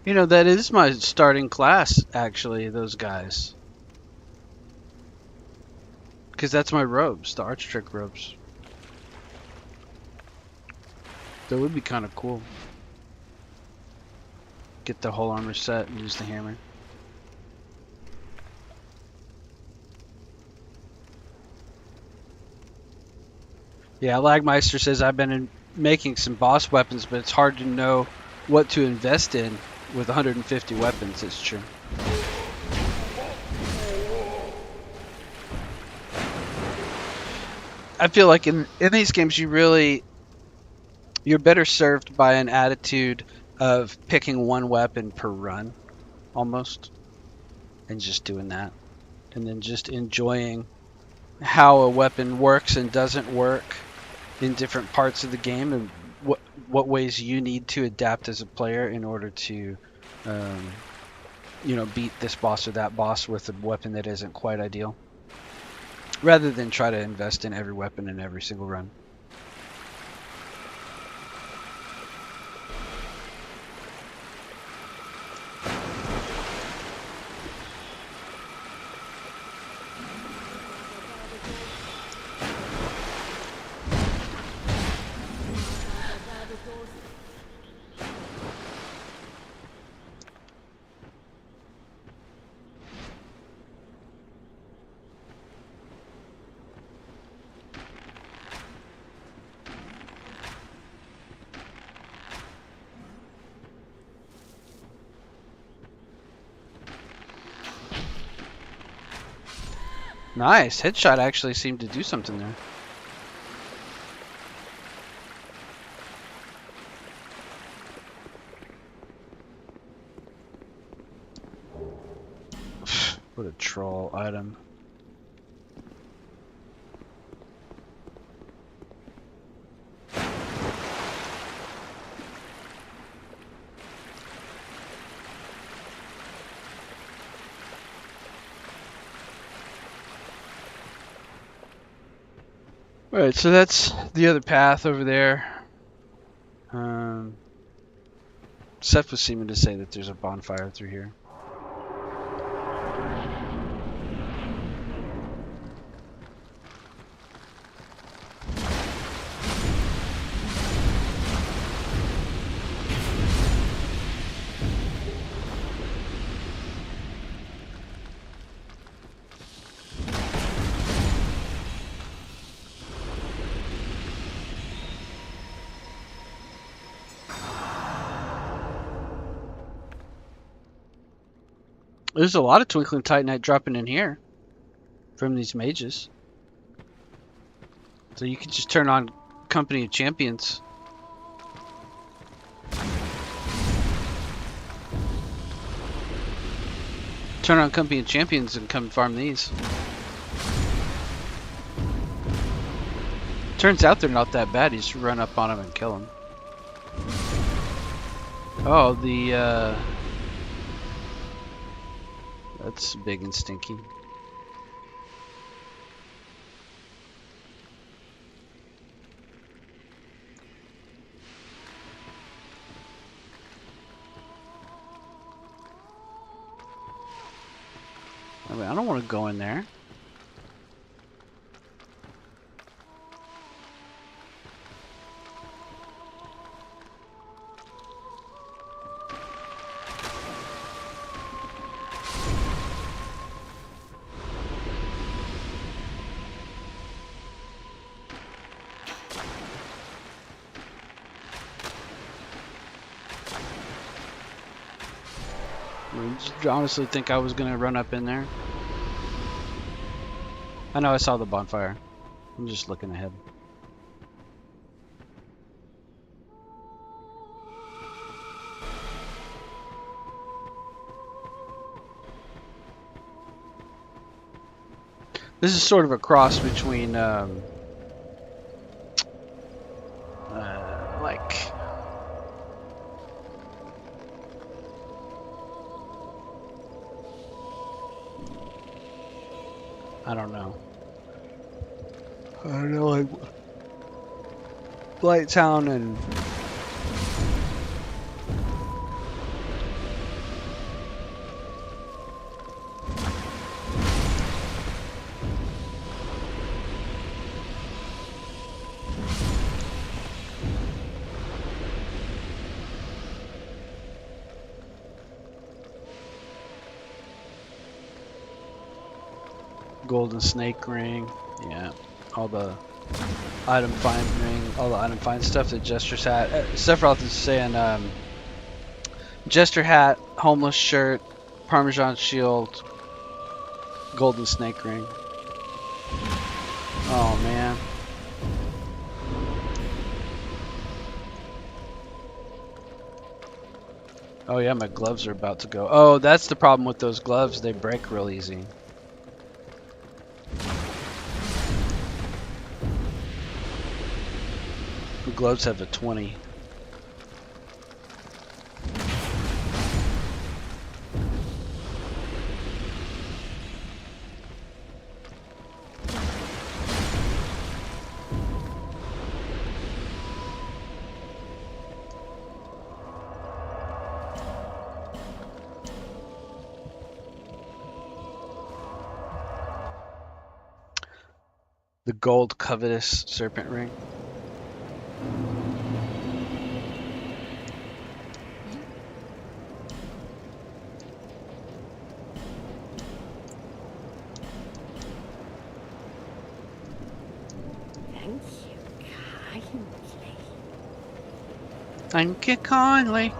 You know, that is my starting class, actually, those guys. Because that's my robes, the arch trick robes. That would be kind of cool. Get the whole armor set and use the hammer. Yeah, Lagmeister says I've been making some boss weapons, but it's hard to know what to invest in with 150 weapons. It's true. I feel like in these games you're better served by an attitude of picking one weapon per run, almost, and just doing that, and then just enjoying how a weapon works and doesn't work in different parts of the game, and what ways you need to adapt as a player in order to beat this boss or that boss with a weapon that isn't quite ideal, rather than try to invest in every weapon in every single run. Nice. Headshot actually seemed to do something there. What a troll item. Alright, so that's the other path over there. Seth was seeming to say that there's a bonfire through here. There's a lot of Twinkling Titanite dropping in here from these mages. So you can just turn on Company of Champions. Turn on Company of Champions and come farm these. Turns out they're not that bad. You just run up on them and kill them. Oh, that's big and stinky. I mean, I don't want to go in there. I honestly think I was gonna run up in there. I know I saw the bonfire. I'm just looking ahead. This is sort of a cross between like I don't know, like Blighttown and Golden Snake Ring. Yeah, all the item find ring, all the item find stuff that Jester's hat. Sephiroth is saying Jester hat, homeless shirt, Parmesan shield, Golden Snake Ring. Oh man. Oh yeah, my gloves are about to go. Oh, that's the problem with those gloves. They break real easy. The gloves have a 20. The gold covetous serpent ring. Thank you kindly.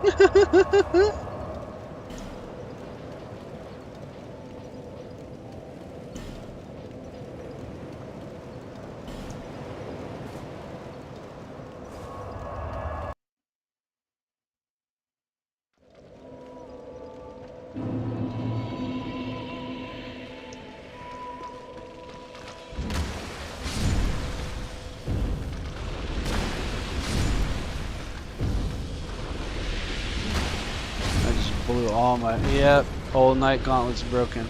blew all my... Yep, old Knight Gauntlet's broken.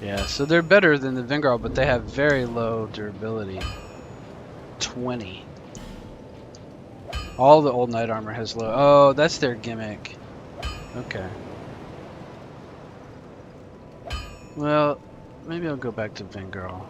Yeah, so they're better than the Vingar, but they have very low durability. 20. All the old knight armor has low. Oh, that's their gimmick. Okay. Well, maybe I'll go back to Vingar.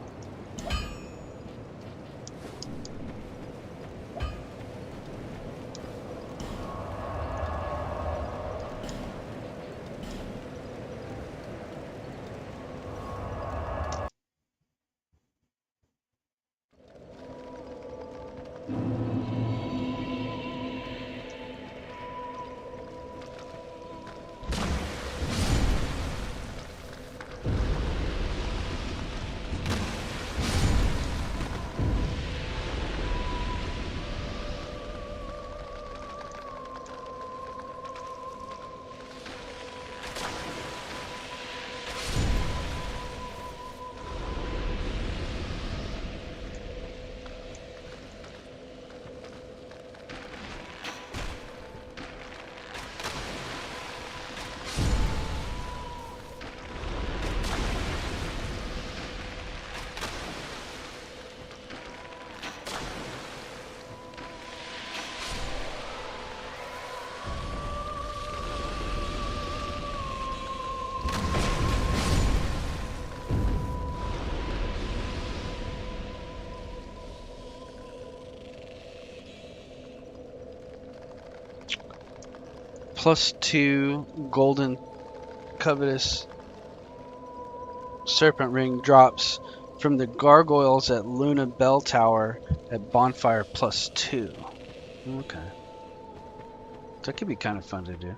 +2 golden covetous serpent ring drops from the gargoyles at Luna Bell Tower at bonfire +2. Okay. That could be kind of fun to do.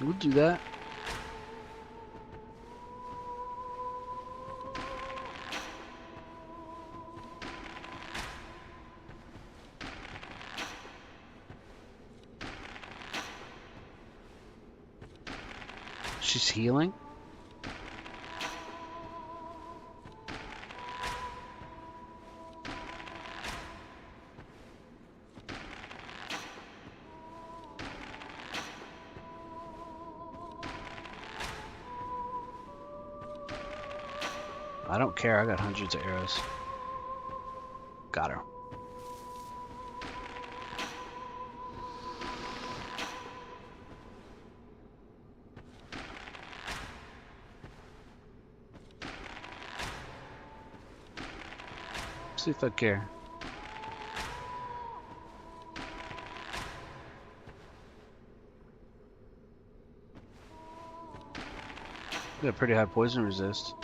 We'll do that. She's healing? I don't care, I got hundreds of arrows. Got her. See if I care. Got pretty high poison resist.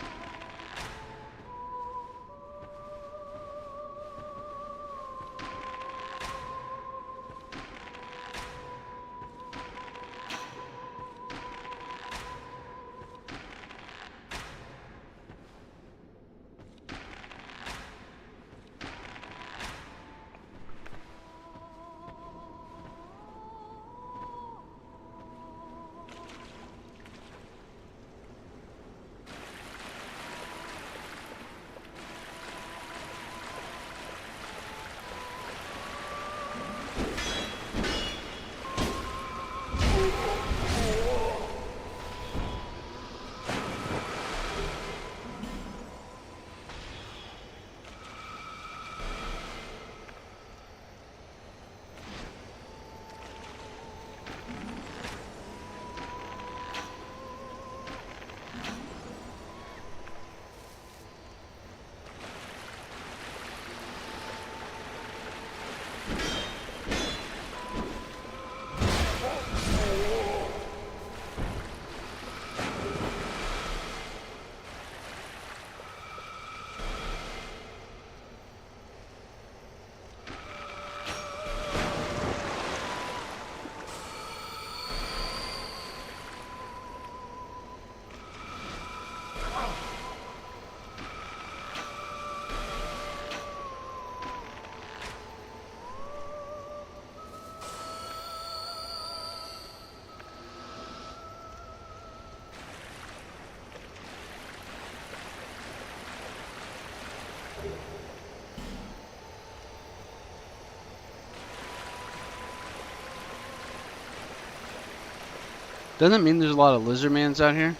Doesn't that mean there's a lot of lizardmans out here?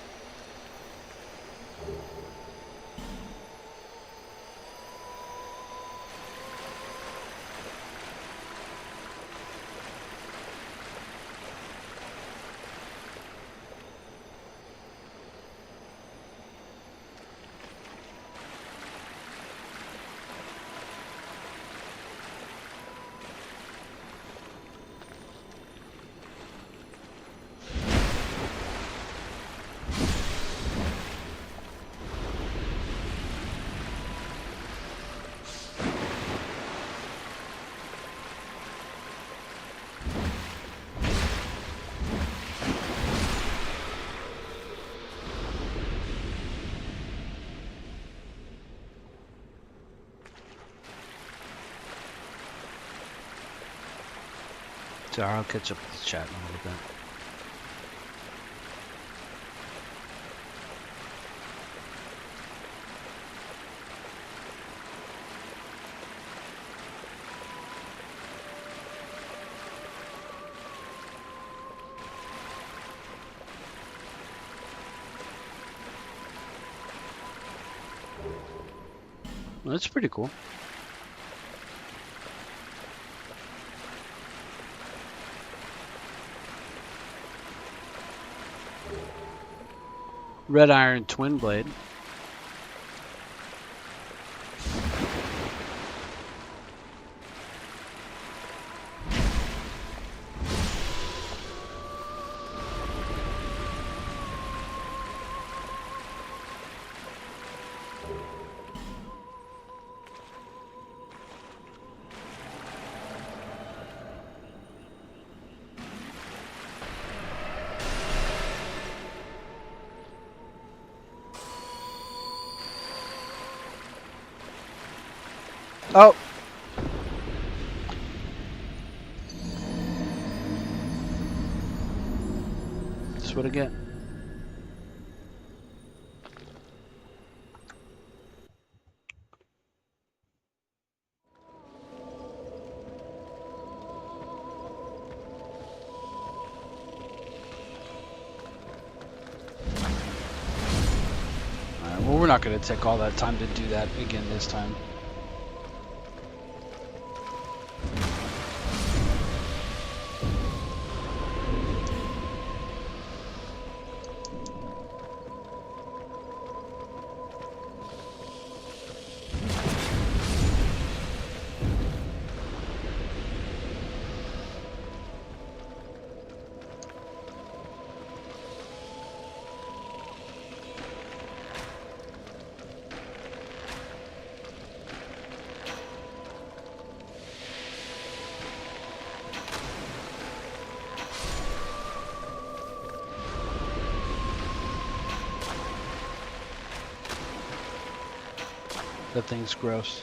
So I'll catch up with the chat in a little bit. Well, that's pretty cool. Red iron twin blade. Oh! That's what I get. Alright, well, we're not going to take all that time to do that again this time. That thing's gross.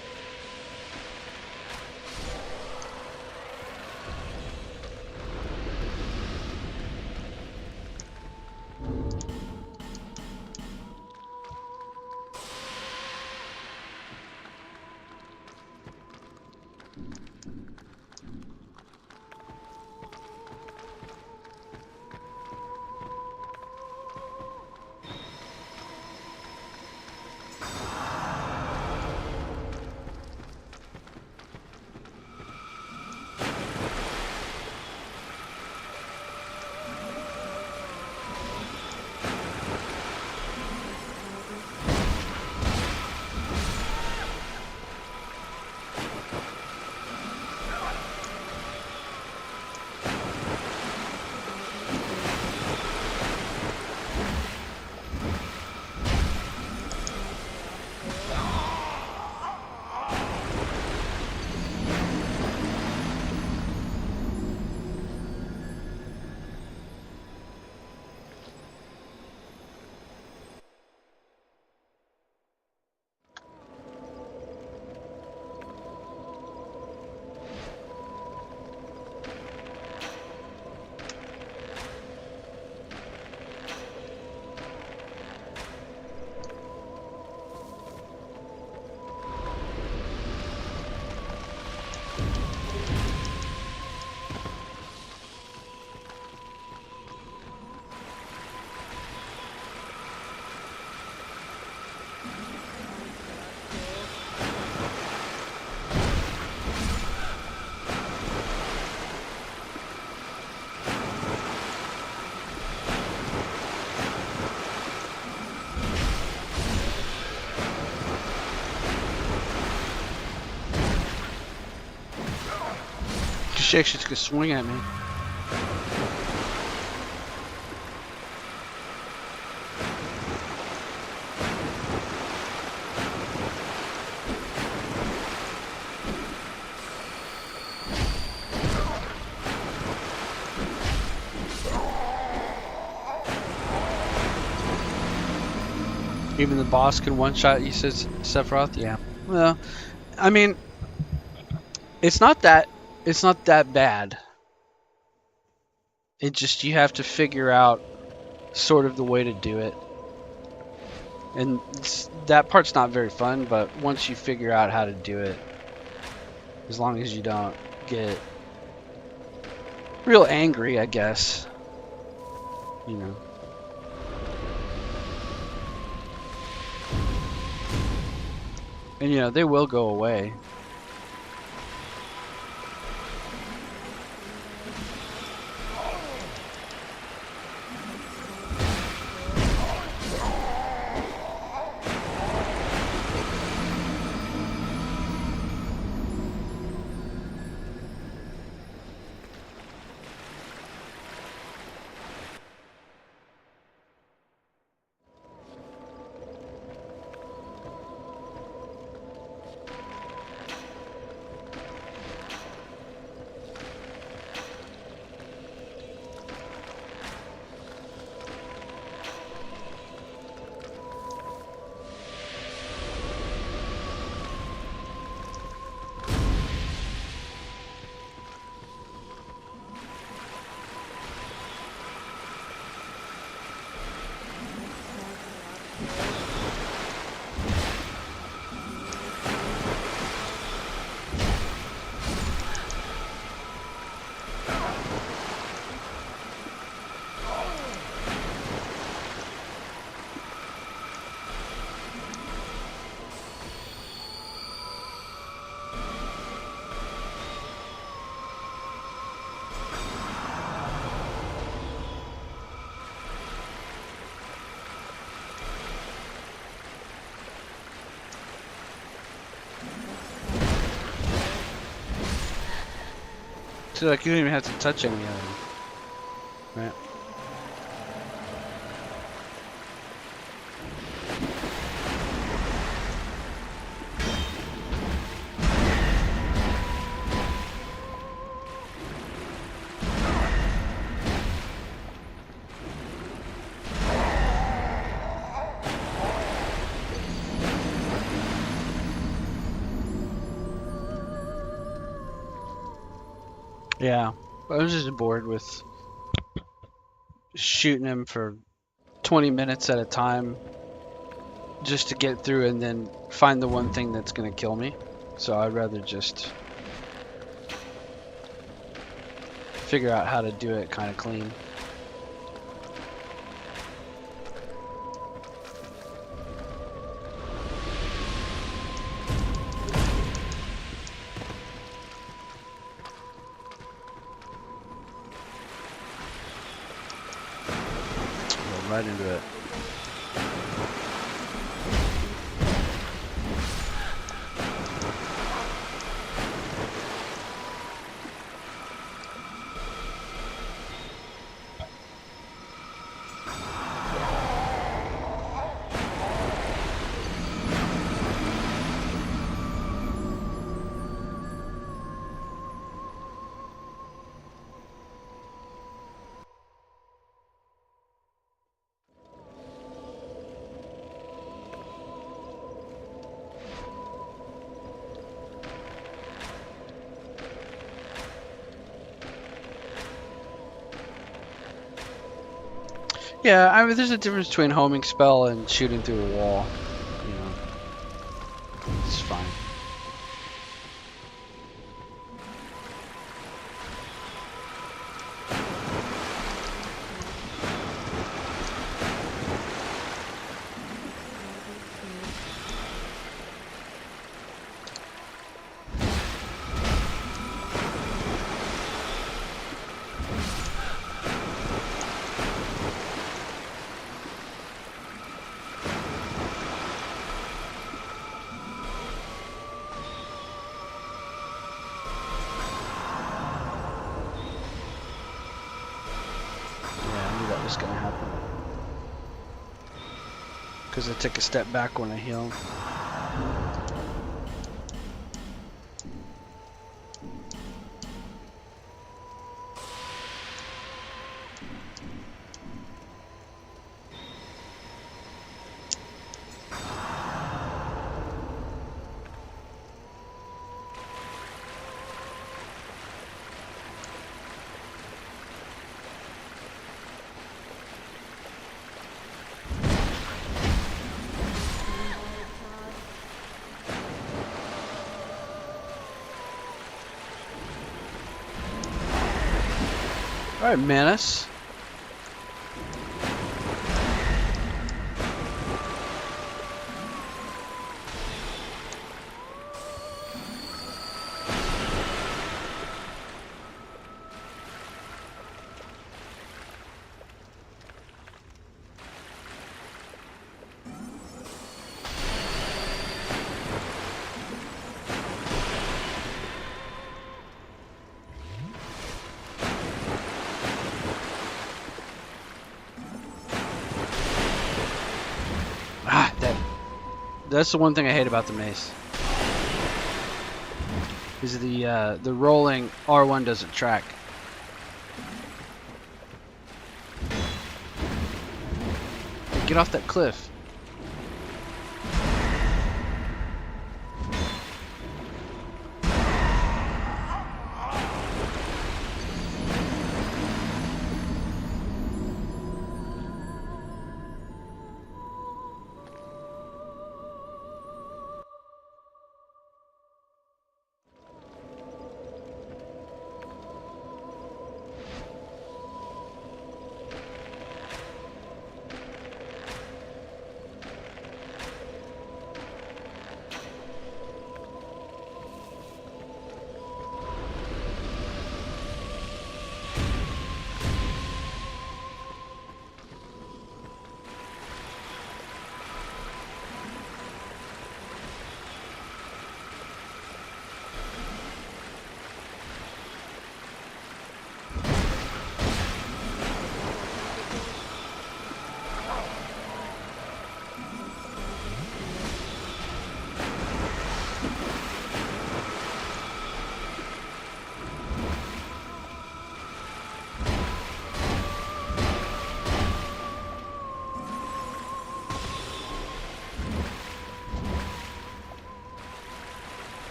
Shake's just gonna swing at me. Even the boss can one-shot, he says, Sephiroth? Yeah. Well, I mean, it's not that bad. It just, you have to figure out sort of the way to do it. And that part's not very fun, but once you figure out how to do it, as long as you don't get real angry, I guess, you know. And, you know, they will go away. So, like, you don't even have to touch any of them. Right? Yeah. I was just bored with shooting him for 20 minutes at a time just to get through and then find the one thing that's going to kill me. So I'd rather just figure out how to do it kind of clean. Go right into it. Yeah, I mean, there's a difference between homing spell and shooting through a wall. You know, it's fine. just gonna happen. Because I take a step back when I heal. All right, Manus. That's the one thing I hate about the mace. Is the rolling R1 doesn't track. Get off that cliff.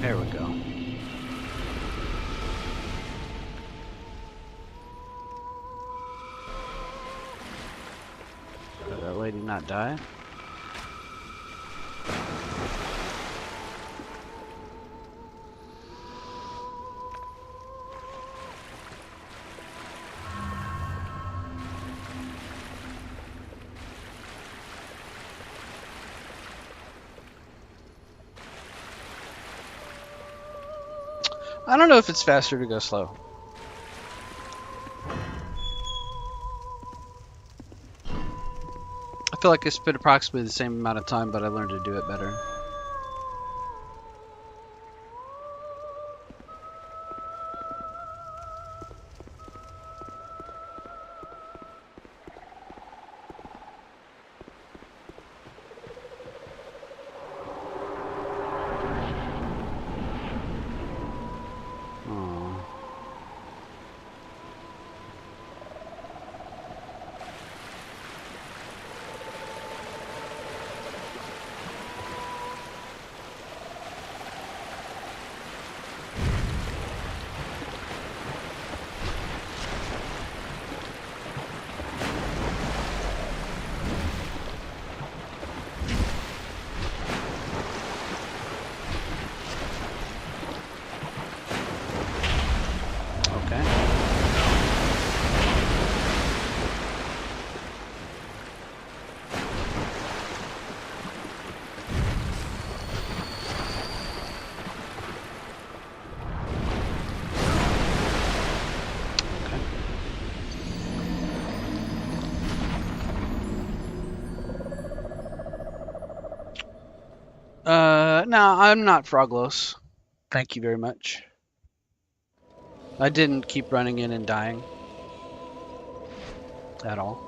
There we go. Did that lady not die? I don't know if it's faster to go slow. I feel like I spent approximately the same amount of time, but I learned to do it better. No, I'm not Froglos. Thank you very much. I didn't keep running in and dying at all.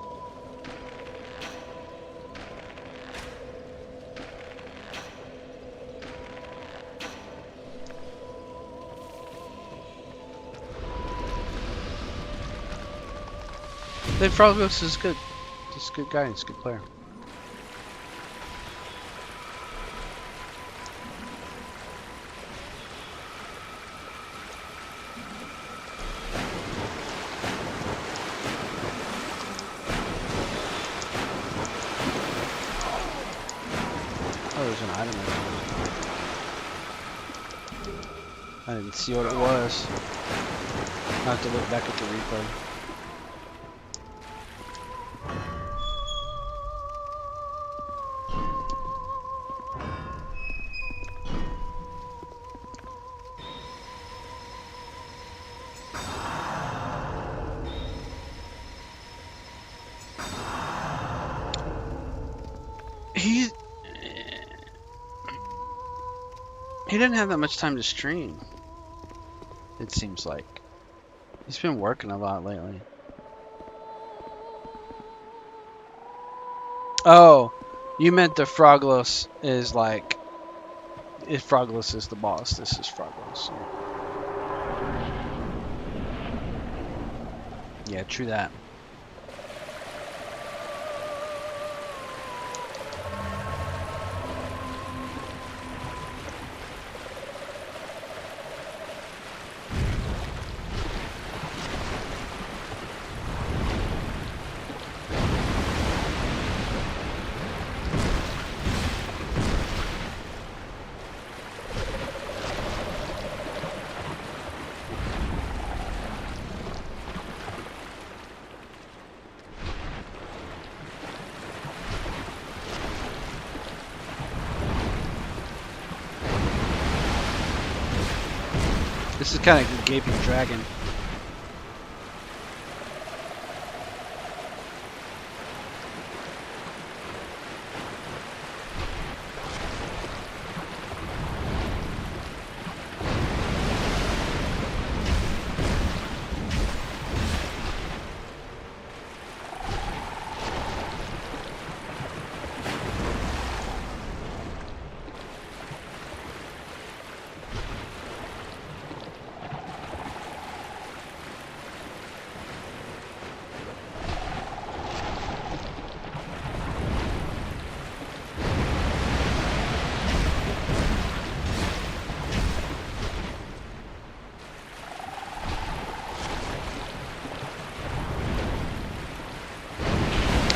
Then Frogos is good. He's a good guy. He's a good player. Oh, there's an item in there. I didn't see what it was. I'll have to look back at the replay. He didn't have that much time to stream. It seems like he's been working a lot lately. Oh, you meant the Froglos is like, if Froglos is the boss, this is Froglos. Yeah, true that. This is kind of a gaping dragon.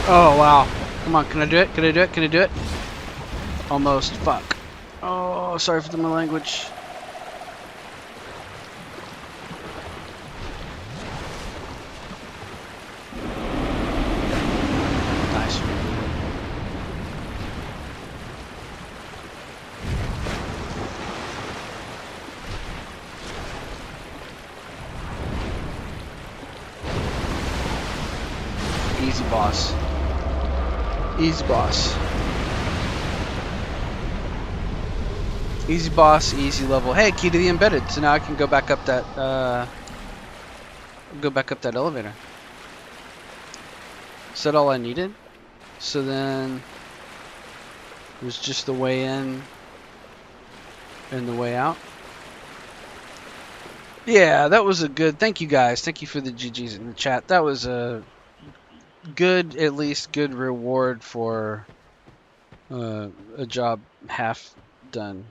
Oh, wow. Come on, can I do it? Can I do it? Can I do it? Almost. Fuck. Oh, sorry for my language. Nice. Easy boss. Easy boss. Easy boss, easy level. Hey, key to the embedded. So now I can go back up that elevator. Is that all I needed? So then it was just the way in and the way out. Yeah, that was a good. Thank you guys. Thank you for the GGs in the chat. That was a good, at least good reward for a job half done.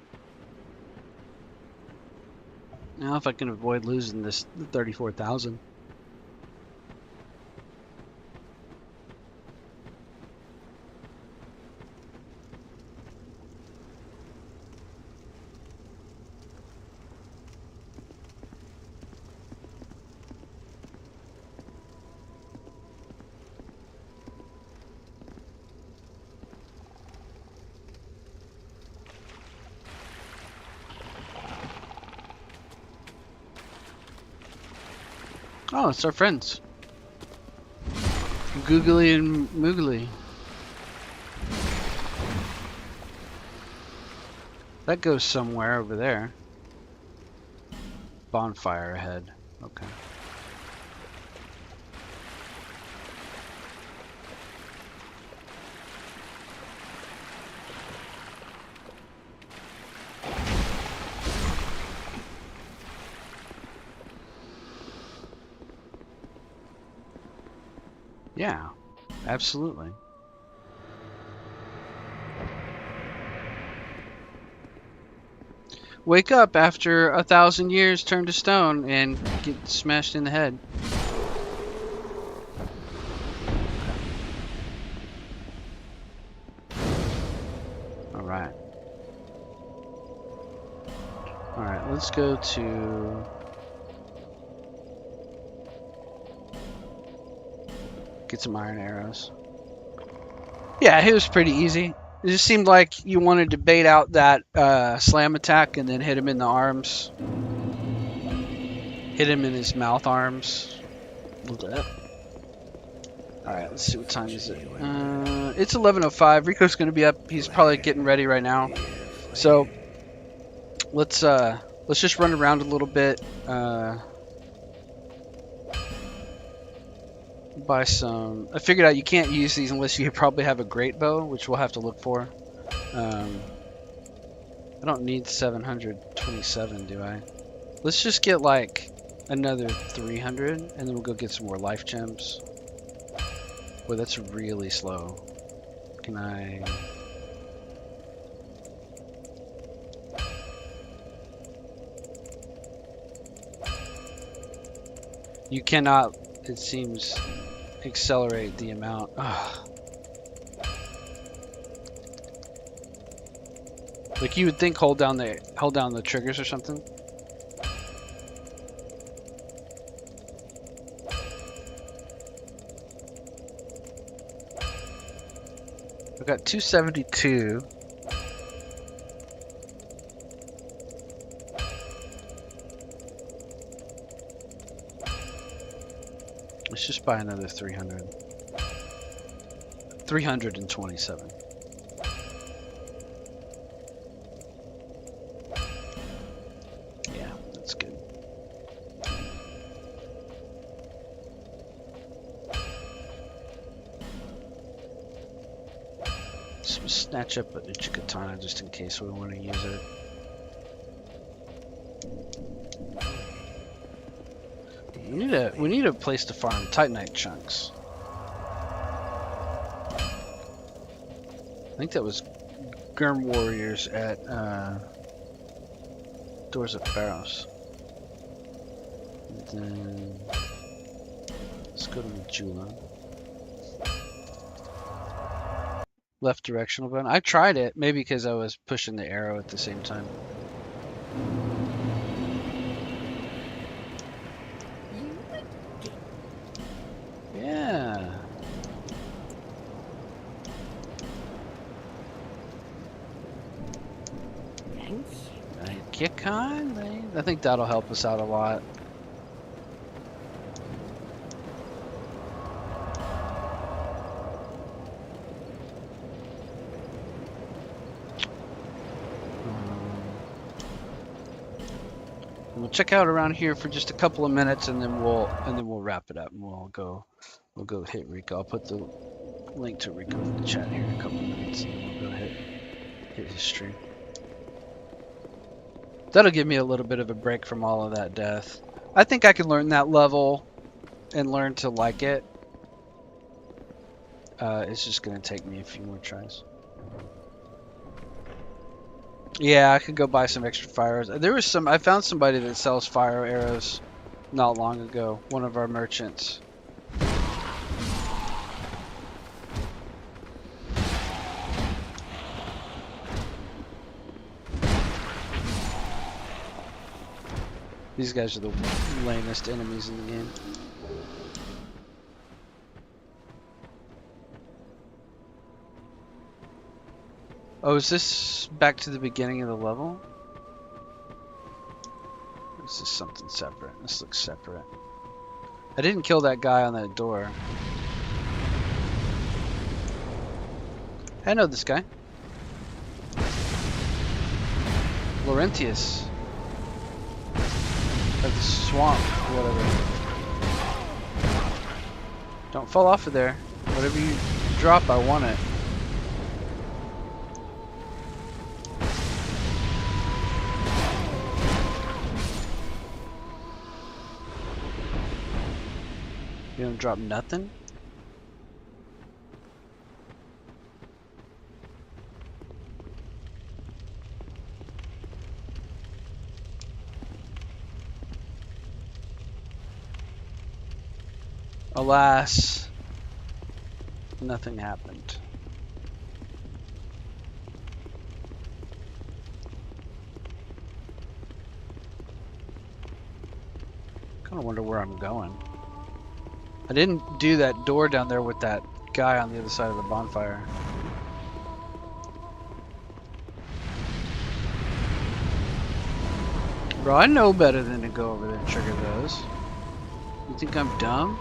Now if I can avoid losing this 34,000. Oh, it's our friends. Googly and Moogly. That goes somewhere over there. Bonfire ahead. Okay. Yeah, absolutely. Wake up after 1,000 years, turn to stone, and get smashed in the head. Alright. Alright, let's go to... get some iron arrows. Yeah, it was pretty easy. It just seemed like you wanted to bait out that slam attack and then hit him in the arms. Hit him in his mouth arms. Alright, let's see what time is it. It's 11:05. Rico's going to be up. He's probably getting ready right now. So let's just run around a little bit. Buy some. I figured out you can't use these unless you probably have a great bow, which we'll have to look for. I don't need 727, do I? Let's just get like another 300, and then we'll go get some more life gems. Boy, that's really slow. Can I... You cannot, it seems, accelerate the amount. Ugh. Like you would think hold down the triggers or something. I've got 272. Let's just buy another 300. 327. Yeah, that's good. So snatch up a katana just in case we want to use it. We need a place to farm Titanite chunks. I think that was Gurm warriors at Doors of Pharos. And then let's go to Majula. Left directional button. I tried it, maybe because I was pushing the arrow at the same time. Yeah. Thank you kindly. I think that'll help us out a lot. We'll check out around here for just a couple of minutes, and then we'll wrap it up, and we'll go hit Rico. I'll put the link to Rico in the chat here in a couple of minutes, and then we'll go hit his stream. That'll give me a little bit of a break from all of that death. I think I can learn that level and learn to like it. It's just gonna take me a few more tries. Yeah, I could go buy some extra fire arrows. There was some. I found somebody that sells fire arrows not long ago. One of our merchants. These guys are the lamest enemies in the game. Oh, is this back to the beginning of the level? Or is this something separate? This looks separate. I didn't kill that guy on that door. I know this guy. Laurentius. Of the swamp, or whatever. Don't fall off of there. Whatever you drop, I want it. You don't drop nothing? Alas, nothing happened. Kind of wonder where I'm going. I didn't do that door down there with that guy on the other side of the bonfire. Bro, I know better than to go over there and trigger those. You think I'm dumb?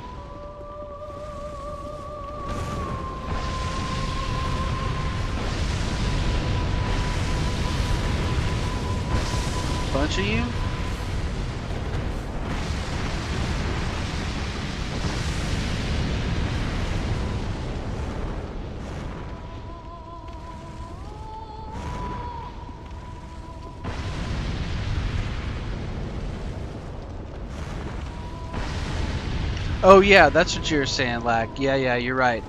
Bunch of you? Oh yeah, that's what you were saying, Lack. Yeah, you're right.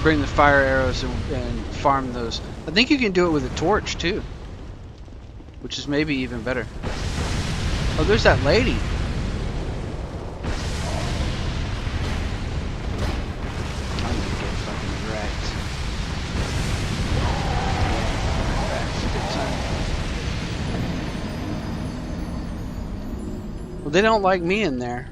Bring the fire arrows and farm those. I think you can do it with a torch too, which is maybe even better. Oh, there's that lady. I'm gonna get fucking wrecked. Good time. Well, they don't like me in there.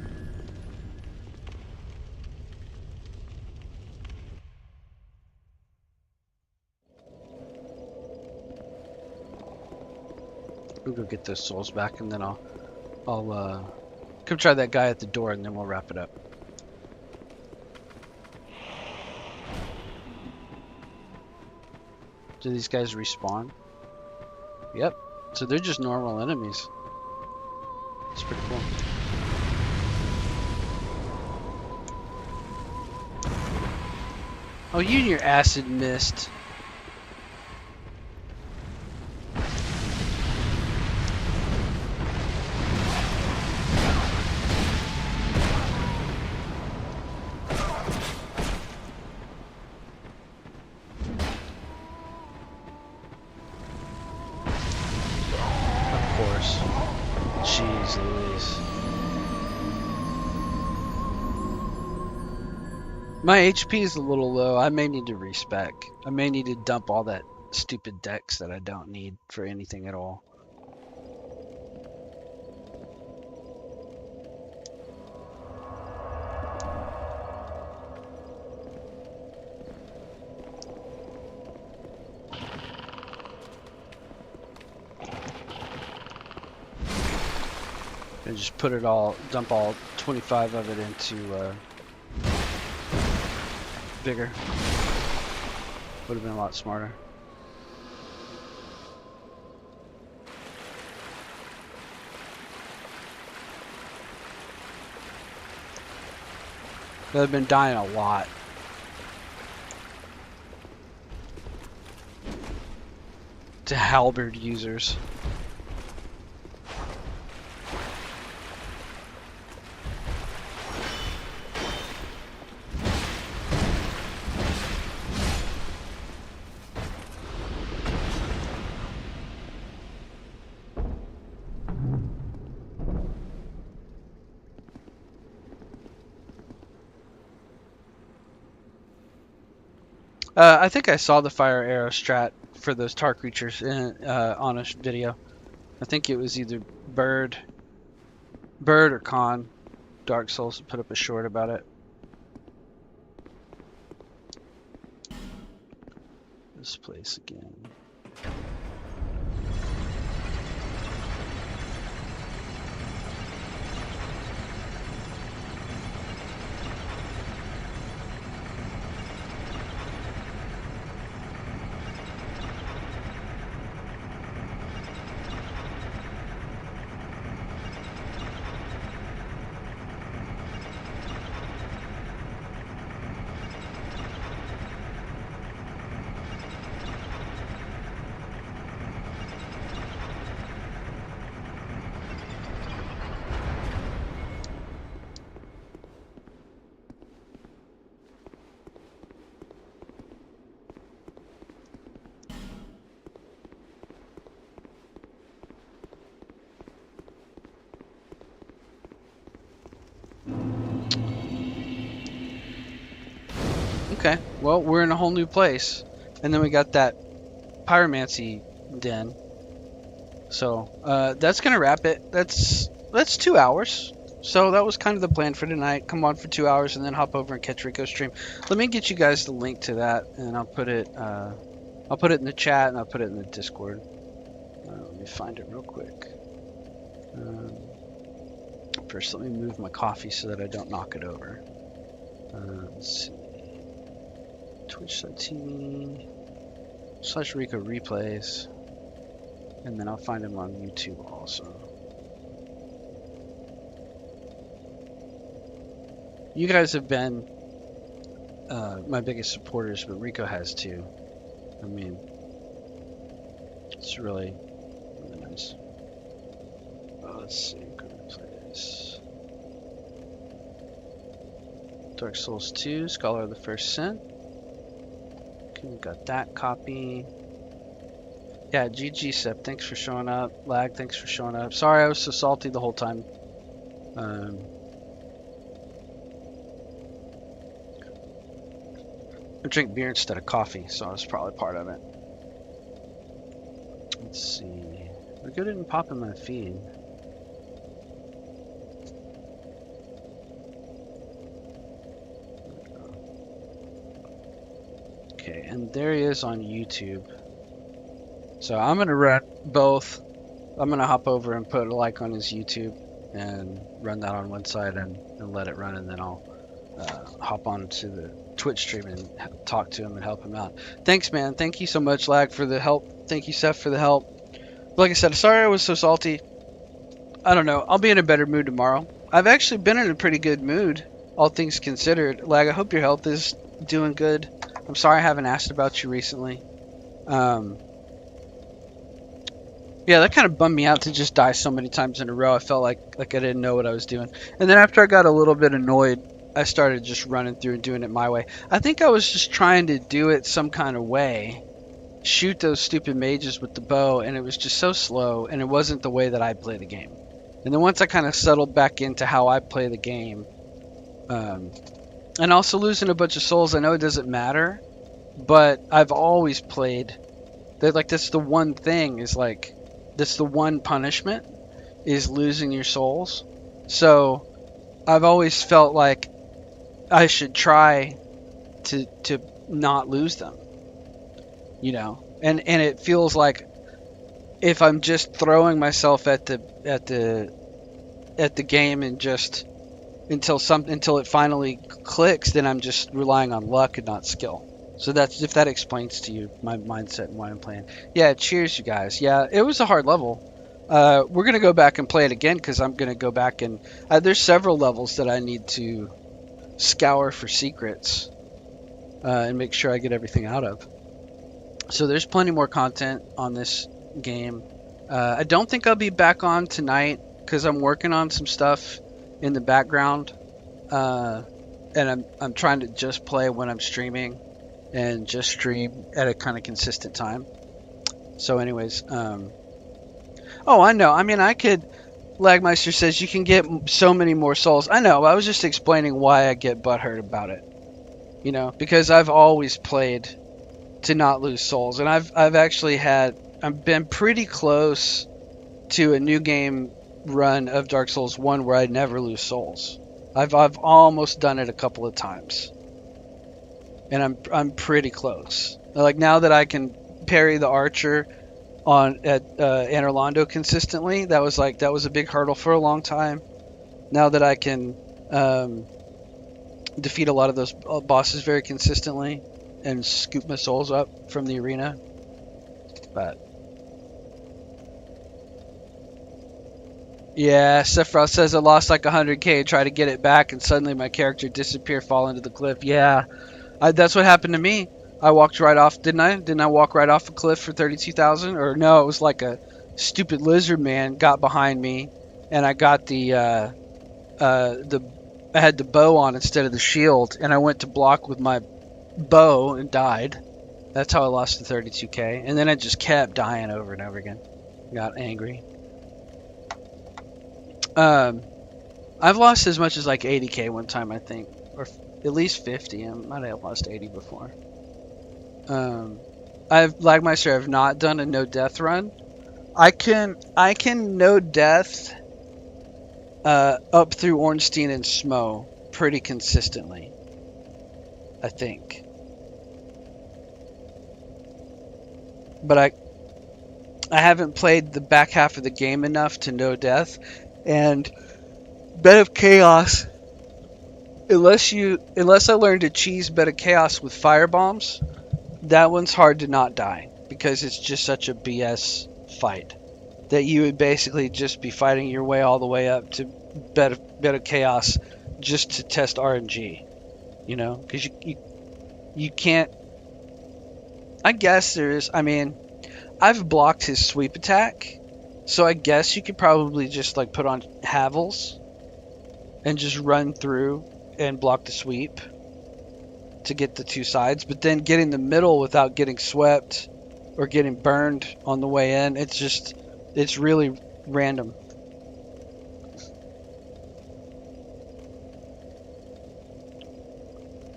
We'll go get those souls back, and then I'll come try that guy at the door, and then we'll wrap it up. Do these guys respawn? Yep. So they're just normal enemies. It's pretty cool. Oh, you and your acid mist. Jeez Louise. My HP is a little low. I may need to respec. I may need to dump all that stupid dex that I don't need for anything at all. And just put it all, dump all 25 of it into Vigor. Would have been a lot smarter. They've been dying a lot. To halberd users. I think I saw the fire arrow strat for those tar creatures on a video. I think it was either Bird or Con. Dark Souls put up a short about it. This place again. Okay. Well, we're in a whole new place. And then we got that pyromancy den. So that's gonna wrap it. That's 2 hours. So that was kind of the plan for tonight. Come on for 2 hours and then hop over and catch Rico's stream. Let me get you guys the link to that, and I'll put it in the chat and I'll put it in the Discord. Let me find it real quick. First, let me move my coffee so that I don't knock it over. Let's see. Twitch.tv/Rico replays. And then I'll find him on YouTube also. You guys have been my biggest supporters, but Rico has too. I mean, it's really, really nice. Let's see, replays. Dark Souls 2, Scholar of the First Sin. Okay, we got that copy. Yeah, GG Sep, thanks for showing up. Lag, thanks for showing up. Sorry I was so salty the whole time. I drink beer instead of coffee, so that's probably part of it. Let's see. Rico didn't pop in my feed. Okay, and there he is on YouTube. So I'm going to run both. I'm going to hop over and put a like on his YouTube and run that on one side and let it run, and then I'll hop on to the Twitch stream and talk to him and help him out. Thanks, man. Thank you so much, Lag, for the help. Thank you, Seth, for the help. Like I said, sorry I was so salty. I don't know. I'll be in a better mood tomorrow. I've actually been in a pretty good mood, all things considered. Lag, I hope your health is doing good. I'm sorry I haven't asked about you recently. Yeah, that kind of bummed me out to just die so many times in a row. I felt like I didn't know what I was doing. And then after I got a little bit annoyed, I started just running through and doing it my way. I think I was just trying to do it some kind of way. Shoot those stupid mages with the bow, and it was just so slow, and it wasn't the way that I play the game. And then once I kind of settled back into how I play the game, and also losing a bunch of souls, I know it doesn't matter, but I've always played that, like, that's the one thing, is like, that's the one punishment, is losing your souls. So I've always felt like I should try to not lose them, you know. And it feels like if I'm just throwing myself at the game and just until it finally clicks, then I'm just relying on luck and not skill. So that's, if that explains to you my mindset and why I'm playing. Yeah, cheers, you guys. Yeah, it was a hard level. We're going to go back and play it again, because I'm going to go back and... there's several levels that I need to scour for secrets and make sure I get everything out of. So there's plenty more content on this game. I don't think I'll be back on tonight, because I'm working on some stuff in the background. And I'm trying to just play when I'm streaming, and just stream at a kind of consistent time. So anyways, oh, I know. I mean, I could... Lagmeister says you can get so many more souls. I know. I was just explaining why I get butthurt about it. You know, because I've always played to not lose souls, and I've been pretty close to a new game run of Dark Souls 1 where I never lose souls. I've almost done it a couple of times, and I'm pretty close. Like, now that I can parry the archer at Anorlando consistently, that was a big hurdle for a long time. Now that I can defeat a lot of those bosses very consistently and scoop my souls up from the arena, but yeah, Sephiroth says I lost like 100k, try to get it back, and suddenly my character disappear, fall into the cliff. Yeah, that's what happened to me. I walked right off, didn't I? Didn't I walk right off a cliff for 32,000? Or no, it was like a stupid lizard man got behind me, and I got I had the bow on instead of the shield, and I went to block with my bow and died. That's how I lost the 32k, and then I just kept dying over and over again. Got angry. I've lost as much as like 80k one time, I think, or at least 50. I might have lost 80 before. I've Lagmeister. I've not done a no death run. I can no death up through Ornstein and Smo pretty consistently, I think. But I haven't played the back half of the game enough to no death, and Bed of Chaos. Unless I learn to cheese Bed of Chaos with fire bombs, that one's hard to not die because it's just such a BS fight that you would basically just be fighting your way all the way up to Bed of Chaos just to test RNG, you know, because you can't. I guess there's. I mean, I've blocked his sweep attack, so I guess you could probably just like put on Havels and just run through and block the sweep to get the two sides, but then get in the middle without getting swept or getting burned on the way in. It's really random.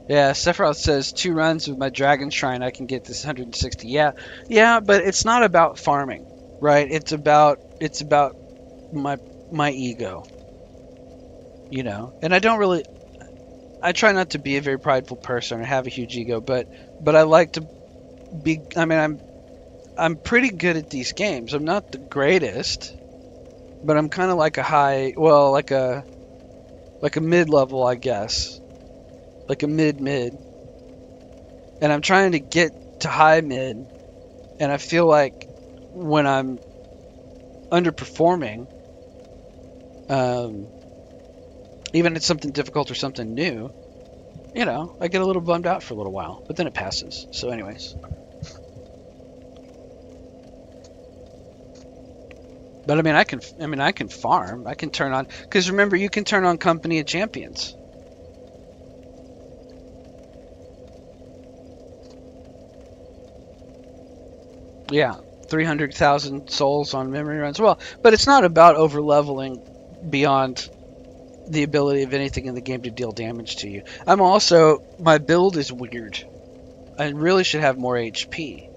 Yeah, Sephiroth says 2 runs with my Dragon Shrine I can get this 160. Yeah, but it's not about farming, right? It's about my ego, you know. And I try not to be a very prideful person or have a huge ego, but I like to be. I mean, I'm pretty good at these games. I'm not the greatest, but I'm kind of like like a mid-level, I guess. Like a mid. And I'm trying to get to high mid, and I feel like when I'm underperforming, even if it's something difficult or something new, you know, I get a little bummed out for a little while, but then it passes. So anyways. But I mean, I can farm. I can turn on, because remember, you can turn on Company of Champions. Yeah, 300,000 souls on memory runs. Well, but it's not about over leveling beyond the ability of anything in the game to deal damage to you. My build is weird. I really should have more HP.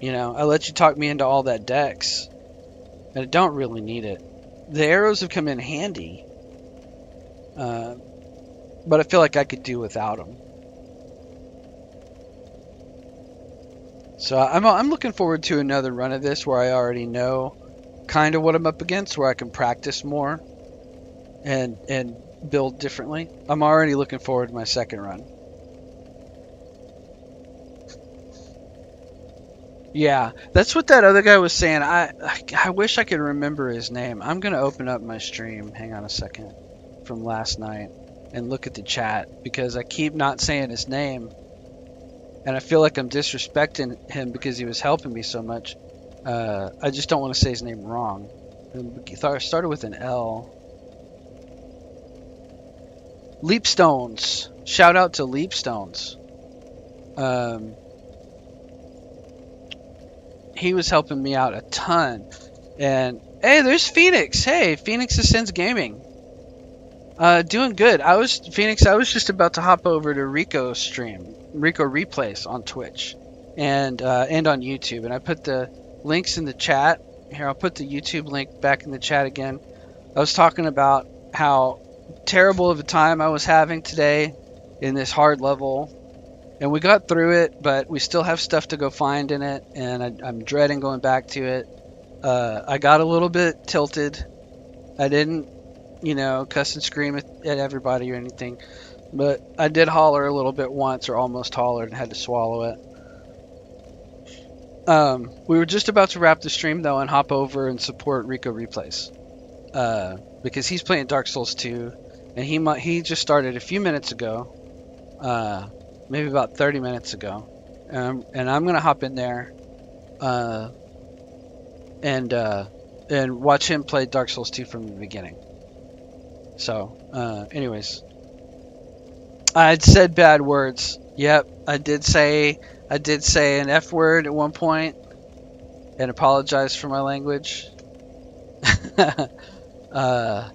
You know, I let you talk me into all that dex, and I don't really need it. The arrows have come in handy, but I feel like I could do without them. So I'm looking forward to another run of this where I already know kind of what I'm up against, where I can practice more and build differently. I'm already looking forward to my second run. Yeah, that's what that other guy was saying. I wish I could remember his name. I'm gonna open up my stream. Hang on a second, from last night, and look at the chat because I keep not saying his name. And I feel like I'm disrespecting him because he was helping me so much. I just don't want to say his name wrong. It started with an L. Leapstones. Shout out to Leapstones. He was helping me out a ton. And hey, there's Phoenix. Hey, Phoenix Ascends Gaming. Doing good. I was just about to hop over to Rico's stream, Rico Replays on Twitch, and on YouTube. And I put the links in the chat. Here, I'll put the YouTube link back in the chat again. I was talking about how terrible of a time I was having today in this hard level, and we got through it, but we still have stuff to go find in it, and I'm dreading going back to it. I got a little bit tilted. I didn't, you know, cuss and scream at everybody or anything, but I did holler a little bit once, or almost hollered, and had to swallow it. We were just about to wrap the stream though and hop over and support Rico Replays, because he's playing Dark Souls 2, and he just started a few minutes ago, maybe about 30 minutes ago, and I'm gonna hop in there, and watch him play Dark Souls 2 from the beginning. So, anyways, I'd said bad words. Yep, I did say an F word at one point, and apologized for my language. I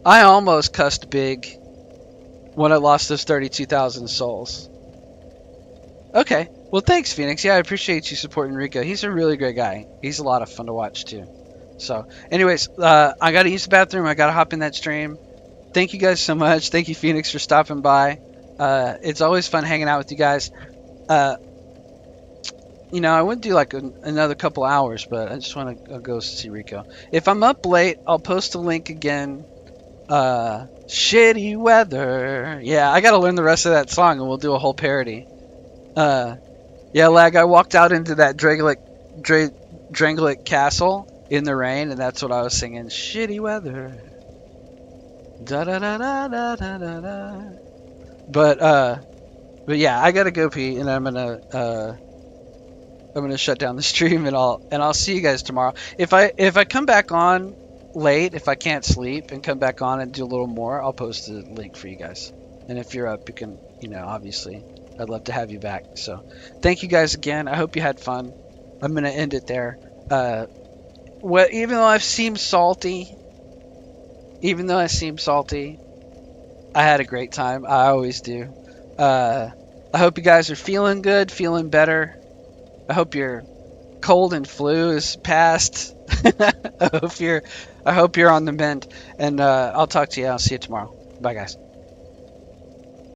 almost cussed big when I lost those 32,000 souls. Okay. Well, thanks, Phoenix. Yeah, I appreciate you supporting Rico. He's a really great guy. He's a lot of fun to watch, too. So, anyways, I got to use the bathroom. I got to hop in that stream. Thank you guys so much. Thank you, Phoenix, for stopping by. It's always fun hanging out with you guys. I would do like another couple hours, but I just want to go see Rico. If I'm up late, I'll post a link again. Shitty weather. Yeah, I got to learn the rest of that song, and we'll do a whole parody. Yeah, Lag, I walked out into that Drangleic castle in the rain, and that's what I was singing. Shitty weather. Da da da da da da da da. But yeah, I gotta go pee, and I'm gonna shut down the stream, and I'll see you guys tomorrow. If I come back on late, if I can't sleep and come back on and do a little more, I'll post a link for you guys. And if you're up, you can, obviously, I'd love to have you back. So thank you guys again. I hope you had fun. I'm gonna end it there. Even though I seem salty, I had a great time. I always do. I hope you guys are feeling good, feeling better. I hope your cold and flu is past. I hope you're on the mend. And I'll talk to you. I'll see you tomorrow. Bye, guys.